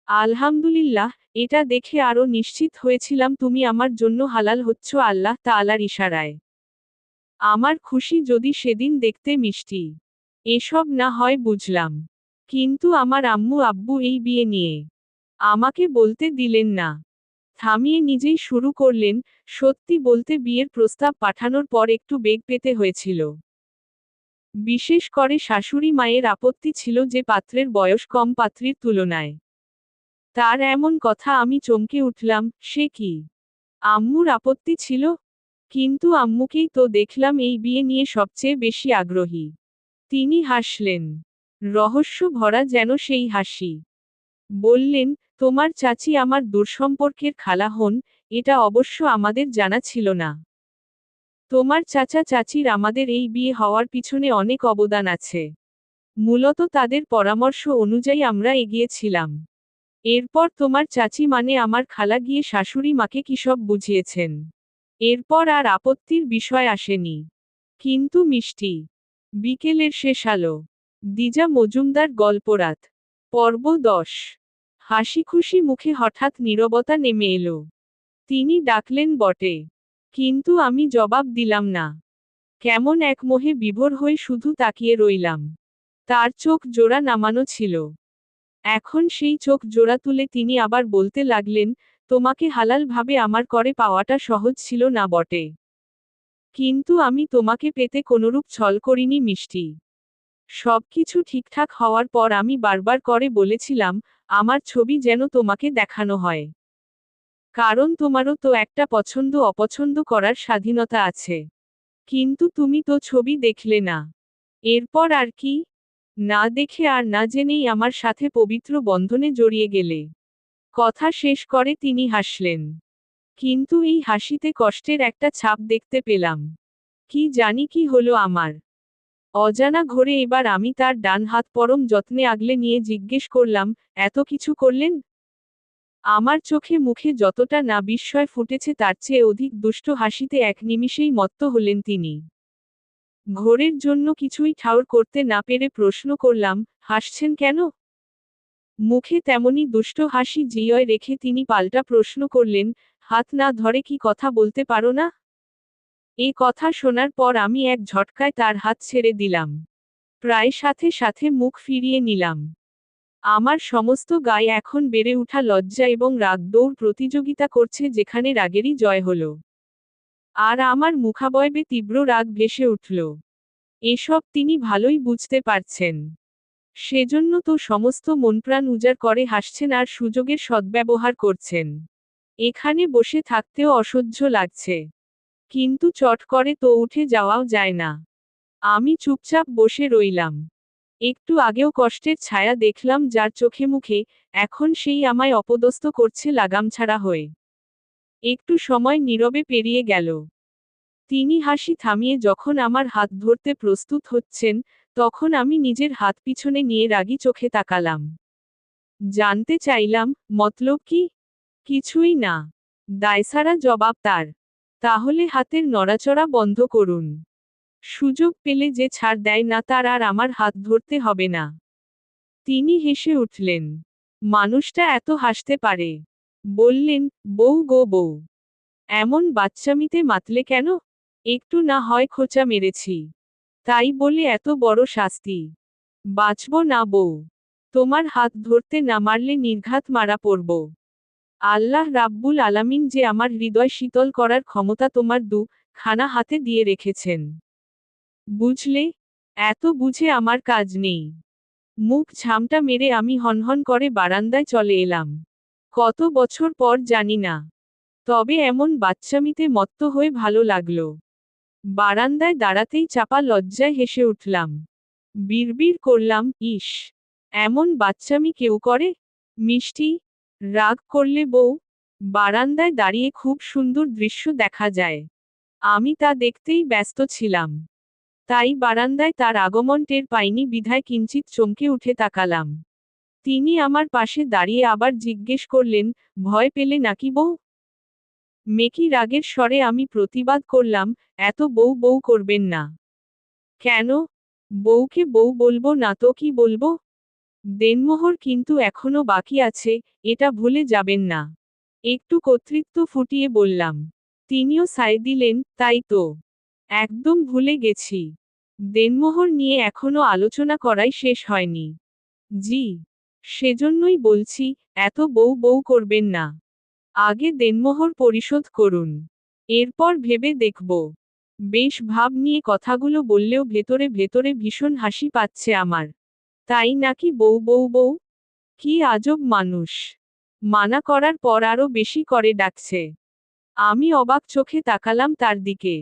Speaker 1: আলহামদুলিল্লাহ, এটা দেখে আরও নিশ্চিত হয়েছিলাম তুমি আমার জন্য হালাল হচ্ছ আল্লাহ তাআলার ইশারায়। আমার খুশি যদি সেদিন দেখতে মিষ্টি। এসব না হয় বুঝলাম। কিন্তু আমার আম্মু আব্বু এই বিয়ে নিয়ে আমাকে বলতে দিলেন না। থামিয়ে নিজেই শুরু করলেন, সত্যি বলতে বিয়ের প্রস্তাব পাঠানোর পর একটু বেগ পেতে হয়েছিল। বিশেষ করে শাশুড়ি মায়ের আপত্তি ছিল যে পাত্রের বয়স কম পাত্রীর তুলনায়। তার এমন কথা আমি চমকে উঠলাম, সে কি? আম্মুর আপত্তি ছিল? কিন্তু আম্মুকেই তো দেখলাম এই বিয়ে নিয়ে সবচেয়ে বেশি আগ্রহী। তিনি হাসলেন। রহস্য ভরা যেন সেই হাসি। বললেন, তোমার চাচি আমার দূরসম্পর্কের খালা হন, এটা অবশ্য আমাদের জানা ছিল না। তোমার চাচা চাচির আমাদের এই বিয়ে হওয়ার পিছনে অনেক অবদান আছে। মূলত তাদের পরামর্শ অনুযায়ী আমরা এগিয়েছিলাম। এরপর তোমার চাচি মানে আমার খালা গিয়ে শাশুড়ি মাকে কি সব বুঝিয়েছেন। এরপর আর আপত্তির বিষয় আসেনি। কিন্তু মিষ্টি বিকেলের শেষ আলো। দিজা মজুমদার গল্পরাত। পর্ব 10। হাসিখুশি মুখে হঠাৎ নীরবতা নেমে এলো। তিনি ডাকলেন বটে, কিন্তু আমি জবাব দিলাম না। কেমন এক মোহে বিভোর হয়ে শুধু তাকিয়ে রইলাম। তার চোখ জোড়া নামানো ছিল। এখন সেই চোখ জোড়া তুলে তিনি আবার বলতে লাগলেন, তোমাকে হালালভাবে আমার করে পাওয়াটা সহজ ছিল না বটে। কিন্তু আমি তোমাকে পেতে কোনরূপ ছল করিনি মিষ্টি। সবকিছু ঠিকঠাক হওয়ার পর আমি বারবার করে বলেছিলাম, আমার ছবি যেন তোমাকে দেখানো হয়। কারণ তোমারও তো একটা পছন্দ অপছন্দ করার স্বাধীনতা আছে। কিন্তু তুমি তো ছবি দেখলে না। এরপর আর কি? না দেখে আর না জেনেই আমার সাথে পবিত্র বন্ধনে জড়িয়ে গেলে। কথা শেষ করে তিনি হাসলেন। কিন্তু এই হাসিতে কষ্টের একটা ছাপ দেখতে পেলাম। কি জানি কি হলো আমার। অজানা ঘোরে এবার আমি তার ডান হাত পরম যত্নে আগলে নিয়ে জিজ্ঞেস করলাম, এত কিছু করলেন? আমার চোখে মুখে যতটা না বিস্ময় ফুটেছে তার চেয়ে অধিক দুষ্ট হাসিতে এক নিমিষেই মত্ত হলেন তিনি। ঘোরের জন্য কিছুই ঠাউর করতে না পেরে প্রশ্ন করলাম, হাসছেন কেন? মুখে তেমনি দুষ্ট হাসি জিয়য় রেখে তিনি পাল্টা প্রশ্ন করলেন, হাত না ধরে কি কথা বলতে পারো না? এ কথা শোনার পর আমি এক ঝটকায় তার হাত ছেড়ে দিলাম। প্রায় সাথে সাথে মুখ ফিরিয়ে নিলাম। আমার সমস্ত গায়ে এখন বেড়ে উঠা লজ্জা এবং রাগ দৌড় প্রতিযোগিতা করছে যেখানে রাগেরই জয় হলো। আর আমার মুখাবয়বে তীব্র রাগ ভেসে উঠল। এসব তিনি ভালোই বুঝতে পারছেন। সেজন্য তো সমস্ত মনপ্রাণ উজাড় করে হাসছেন আর সুযোগের সদ্ব্যবহার করছেন। এখানে বসে থাকতেও অসহ্য লাগছে। কিন্তু চট করে তো উঠে যাওয়াও যায় না। আমি চুপচাপ বসে রইলাম। একটু আগেও কষ্টের ছায়া দেখলাম যার চোখে মুখে, এখন সেই আমায় অপদস্থ করছে লাগামছাড়া হয়ে। একটু সময় নীরবে পেরিয়ে গেল। তিনি হাসি থামিয়ে যখন আমার হাত ধরতে প্রস্তুত হচ্ছেন, তখন আমি নিজের হাত পিছনে নিয়ে রাগী চোখে তাকালাম। জানতে চাইলাম, মতলব কি? কিছুই না। দায়সারা জবাব তার। তাহলে হাতের নড়াচড়া বন্ধ করুন। সুযোগ পেলে যে ছাড় দেয় না তার আর আমার হাত ধরতে হবে না। তিনি হেসে উঠলেন। মানুষটা এত হাসতে পারে। বললেন, বউ গো বউ। এমন বাচ্চামিতে মাতলে কেন? একটু না হয় খোঁচা মেরেছি। তাই বলে এত বড় শাস্তি? বাঁচব না বউ। তোমার হাত ধরতে না মারলে নির্ঘাত মারা পড়ব। আল্লাহ রাব্বুল আলামিন যে আমার হৃদয় শীতল করার ক্ষমতা তোমার খানা হাতে দিয়ে রেখেছেন। বুঝলে? এত বুঝে আমার কাজ নেই। মুখ ঝামটা মেরে আমি হনহন করে বারান্দায় চলে এলাম। কত বছর পর জানি না। তবে এমন বাচ্চামিতে মত্ত হয়ে ভালো লাগলো। বারান্দায় দাঁড়াতেই চাপা লজ্জায় হেসে উঠলাম। বিড়বিড় করলাম, ইস! এমন বাচ্চামি কেউ করে? মিষ্টি, রাগ করলে বউ? বারান্দায় দাঁড়িয়ে খুব সুন্দর দৃশ্য দেখা যায়। আমি তা দেখতেই ব্যস্ত ছিলাম। তাই বারান্দায় তার আগমন টের পাইনি বিধায় কিঞ্চিত চমকে উঠে তাকালাম। তিনি আমার পাশে দাঁড়িয়ে আবার জিজ্ঞেস করলেন, ভয় পেলে নাকি বউ? মেকি রাগের স্বরে আমি প্রতিবাদ করলাম, এত বউ বউ করবেন না। কেন? বউকে বউ বলবো না তো কি বলবো? দেনমোহর কিন্তু এখনো বাকি আছে, এটা ভুলে যাবেন না। একটু কর্তৃত্ব ফুটিয়ে বললাম। তিনিও সায় দিলেন, তাই তো। একদম ভুলে গেছি। দেনমোহর নিয়ে এখনো আলোচনা করাই শেষ হয়নি। জি। সেজন্যই বলছি, এত বউ বউ করবেন না। আগে দেনমোহর পরিশোধ করুন। এরপর ভেবে দেখব। বেশ ভাব নিয়ে কথাগুলো বললেও ভেতরে ভেতরে ভীষণ হাসি পাচ্ছে আমার। তাই নাকি বউ বউ বউ? কি আজব মানুষ! মানা করার পর আরো বেশি করে ডাকছে। আমি অবাক চোখে তাকালাম তার দিকে।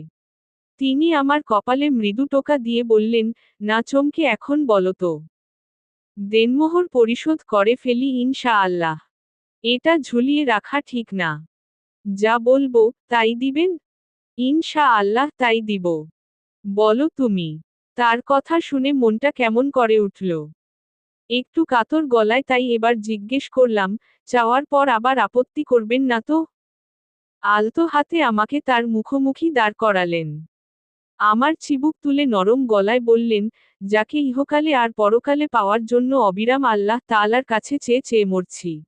Speaker 1: তিনি আমার কপালে মৃদু টোকা দিয়ে বললেন, না চমকে এখন বলো তো। দেনমোহর পরিশোধ করে ফেলি ইনশাআল্লাহ। এটা ঝুলিয়ে রাখা ঠিক না। যা বলবো, তাই দিবেন? ইনশাআল্লাহ তাই দিব। বলো তুমি। তার কথা শুনে মনটা কেমন করে উঠল। একটু কাতর গলায় তাই এবার জিজ্ঞেস করলাম, চাওয়ার পর আবার আপত্তি করবেন না তো? আলতো হাতে আমাকে তার মুখোমুখি দাঁড় করালেন। আমার চিবুক তুলে নরম গলায় বললেন, যাকে ইহকালে আর পরকালে পাওয়ার জন্য অবিরাম আল্লাহ তাআলার কাছে চেয়ে চেয়ে মরছি।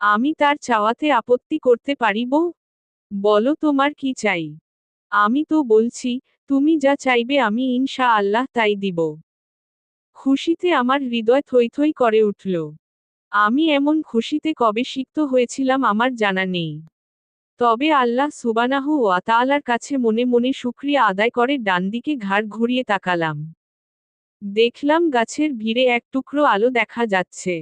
Speaker 1: আমি তার চাওয়াতে আপত্তি করতে পারিব? বলো তোমার কি চাই? আমি তো বলছি, তুমি যা চাইবে আমি ইনশাআল্লাহ তাই দিব। খুশিতে আমার হৃদয় থই থই করে উঠল। আমি এমন খুশিতে কবে সিক্ত হয়েছিলাম আমার জানা নেই। তবে আল্লাহ সুবহানাহু ওয়া তাআলার কাছে মনে মনে শুকরিয়া আদায় করে ডানদিকে ঘাড় ঘুরিয়ে তাকালাম। দেখলাম গাছের ভিড়ে এক টুকরো আলো দেখা যাচ্ছে।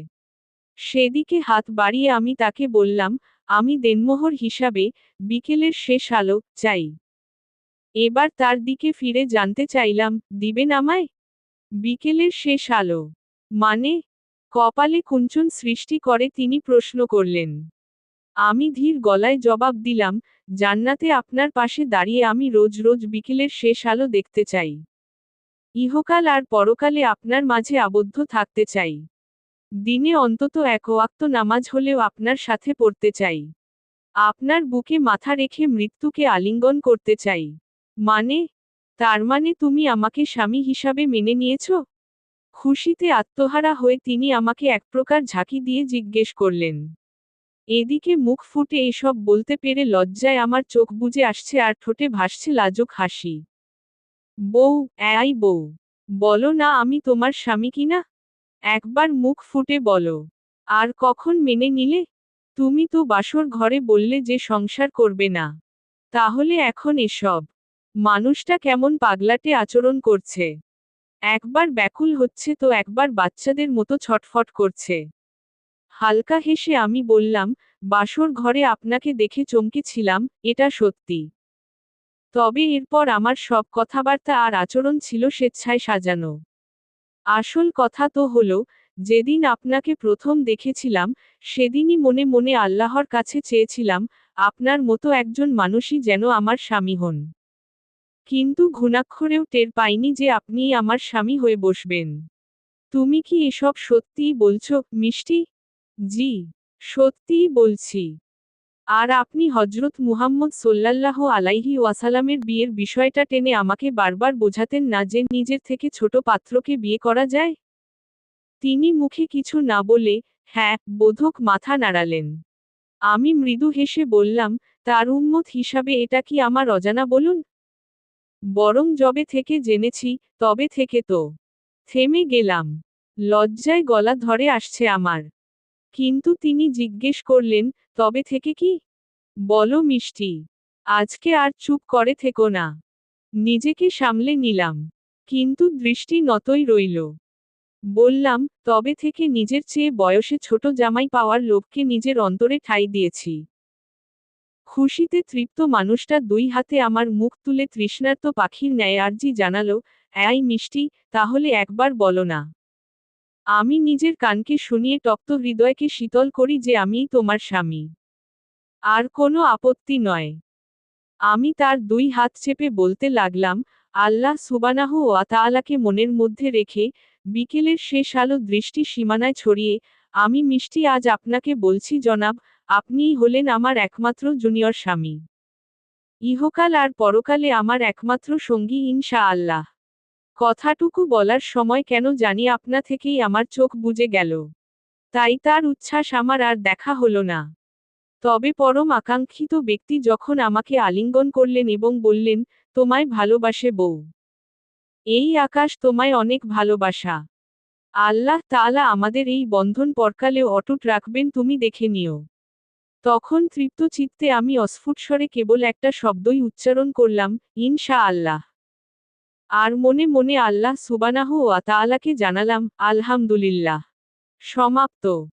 Speaker 1: সেদিকে হাত বাড়িয়ে আমি তাকে বললাম, আমি দেনমোহর হিসাবে, বিকেলের শেষ আলো, চাই। এবার তার দিকে ফিরে জানতে চাইলাম, দিবেন আমায়? বিকেলের শেষ আলো? মানে? কপালে কুঞ্চন সৃষ্টি করে তিনি প্রশ্ন করলেন। আমি ধীর গলায় জবাব দিলাম, জান্নাতে আপনার পাশে দাঁড়িয়ে আমি রোজ রোজ বিকেলের শেষ আলো দেখতে চাই। ইহকাল আর পরকালে আপনার মাঝে আবদ্ধ থাকতে চাই। দিনে অন্তত এক ওয়াক্ত নামাজ হলেও আপনার সাথে পড়তে চাই। আপনার বুকে মাথা রেখে মৃত্যুকে আলিঙ্গন করতে চাই। মানে? তার মানে তুমি আমাকে স্বামী হিসাবে মেনে নিয়েছ? খুশিতে আত্মহারা হয়ে তিনি আমাকে এক প্রকার ঝাঁকি দিয়ে জিজ্ঞেস করলেন। এদিকে মুখ ফুটে এসব বলতে পেরে লজ্জায় আমার চোখ বুজে আসছে আর ঠোঁটে ভাসছে লাজুক হাসি। বউ, এই বউ। বলো না আমি তোমার স্বামী কিনা? একবার মুখ ফুটে বলো। আর কখন মেনে নিলে? তুমি তো বাসর ঘরে বললে যে সংসার করবে না। তাহলে এখন এসব? মানুষটা কেমন পাগলাটে আচরণ করছে। একবার ব্যাকুল হচ্ছে তো একবার বাচ্চাদের মতো ছটফট করছে। হালকা হেসে আমি বললাম, বাসর ঘরে আপনাকে দেখে চমকেছিলাম, এটা সত্যি। তবে এরপর আমার সব কথাবার্তা আর আচরণ ছিল স্বেচ্ছায় সাজানো। আসল কথা তো হলো, যেদিন আপনাকে প্রথম দেখেছিলাম, সেদিনই মনে মনে আল্লাহর কাছে চেয়েছিলাম, আপনার মতো একজন মানুষই যেন আমার স্বামী হন। কিন্তু ঘুণাক্ষরেও টের পাইনি যে আপনিই আমার স্বামী হয়ে বসবেন। তুমি কি এসব সত্যিই বলছো, মিষ্টি? জি, সত্যিই বলছি। আর আপনি হজরত মুহাম্মদ সাল্লাল্লাহু আলাইহি ওয়াসাল্লামের বিয়ের বিষয়টা টেনে আমাকে বারবার বোঝাতেন না যে নিজের থেকে ছোট পাত্রকে বিয়ে করা যায়? তিনি মুখে কিছু না বলে, হ্যাঁ, বোধক মাথা নাড়ালেন। আমি মৃদু হেসে বললাম, তার উম্মত হিসাবে এটা কি আমার অজানা বলুন? বরং যবে থেকে জেনেছি, তবে থেকে তো। থেমে গেলাম। লজ্জায় গলা ধরে আসছে আমার। কিন্তু তিনি জিজ্ঞেস করলেন, তবে থেকে কি? বলো মিষ্টি। আজকে আর চুপ করে থেকো না। নিজেকে সামলে নিলাম। কিন্তু দৃষ্টি নতই রইল। বললাম, তবে থেকে নিজের চেয়ে বয়সে ছোট জামাই পাওয়ার লোভকে নিজের অন্তরে ঠাঁই দিয়েছি। খুশিতে তৃপ্ত মানুষটা দুই হাতে আমার মুখ তুলে তৃষ্ণার্ত পাখির ন্যায় আর্জি জানালো, এই মিষ্টি, তাহলে একবার বলো না। আমি নিজের কানকে শুনিয়ে তপ্ত হৃদয়কে শীতল করি যে আমিই তোমার স্বামী। আর কোনো আপত্তি নয়। আমি তার দুই হাত চেপে বলতে লাগলাম, আল্লাহ সুবানাহু ওয়া তাআলাকে মনের মধ্যে রেখে, বিকেলের শেষ আলো দৃষ্টি সীমানায় ছড়িয়ে, আমি মিষ্টি আজ আপনাকে বলছি জনাব, আপনিই হলেন আমার একমাত্র জুনিয়র স্বামী। ইহকাল আর পরকালে আমার একমাত্র সঙ্গী ইনশা আল্লাহ। কথাটুকু বলার সময় কেন জানি আপনা থেকেই আমার চোখ বুজে গেল। তাই তার উচ্ছ্বাস আমার আর দেখা হলো না। তবে পরম আকাঙ্ক্ষিত ব্যক্তি যখন আমাকে আলিঙ্গন করলেন এবং বললেন, তোমায় ভালোবাসে বউ। এই আকাশ তোমায় অনেক ভালোবাসা। আল্লাহ তাআলা আমাদের এই বন্ধন পরকালেও অটুট রাখবেন তুমি দেখে নিও। তখন তৃপ্ত চিত্তে আমি অস্ফুট স্বরে কেবল একটা শব্দই উচ্চারণ করলাম, ইনশা আল্লাহ। আর মনে মনে আল্লাহ সুবানাহু ওয়া তাআলাকে জানালাম, আলহামদুলিল্লাহ। সমাপ্ত।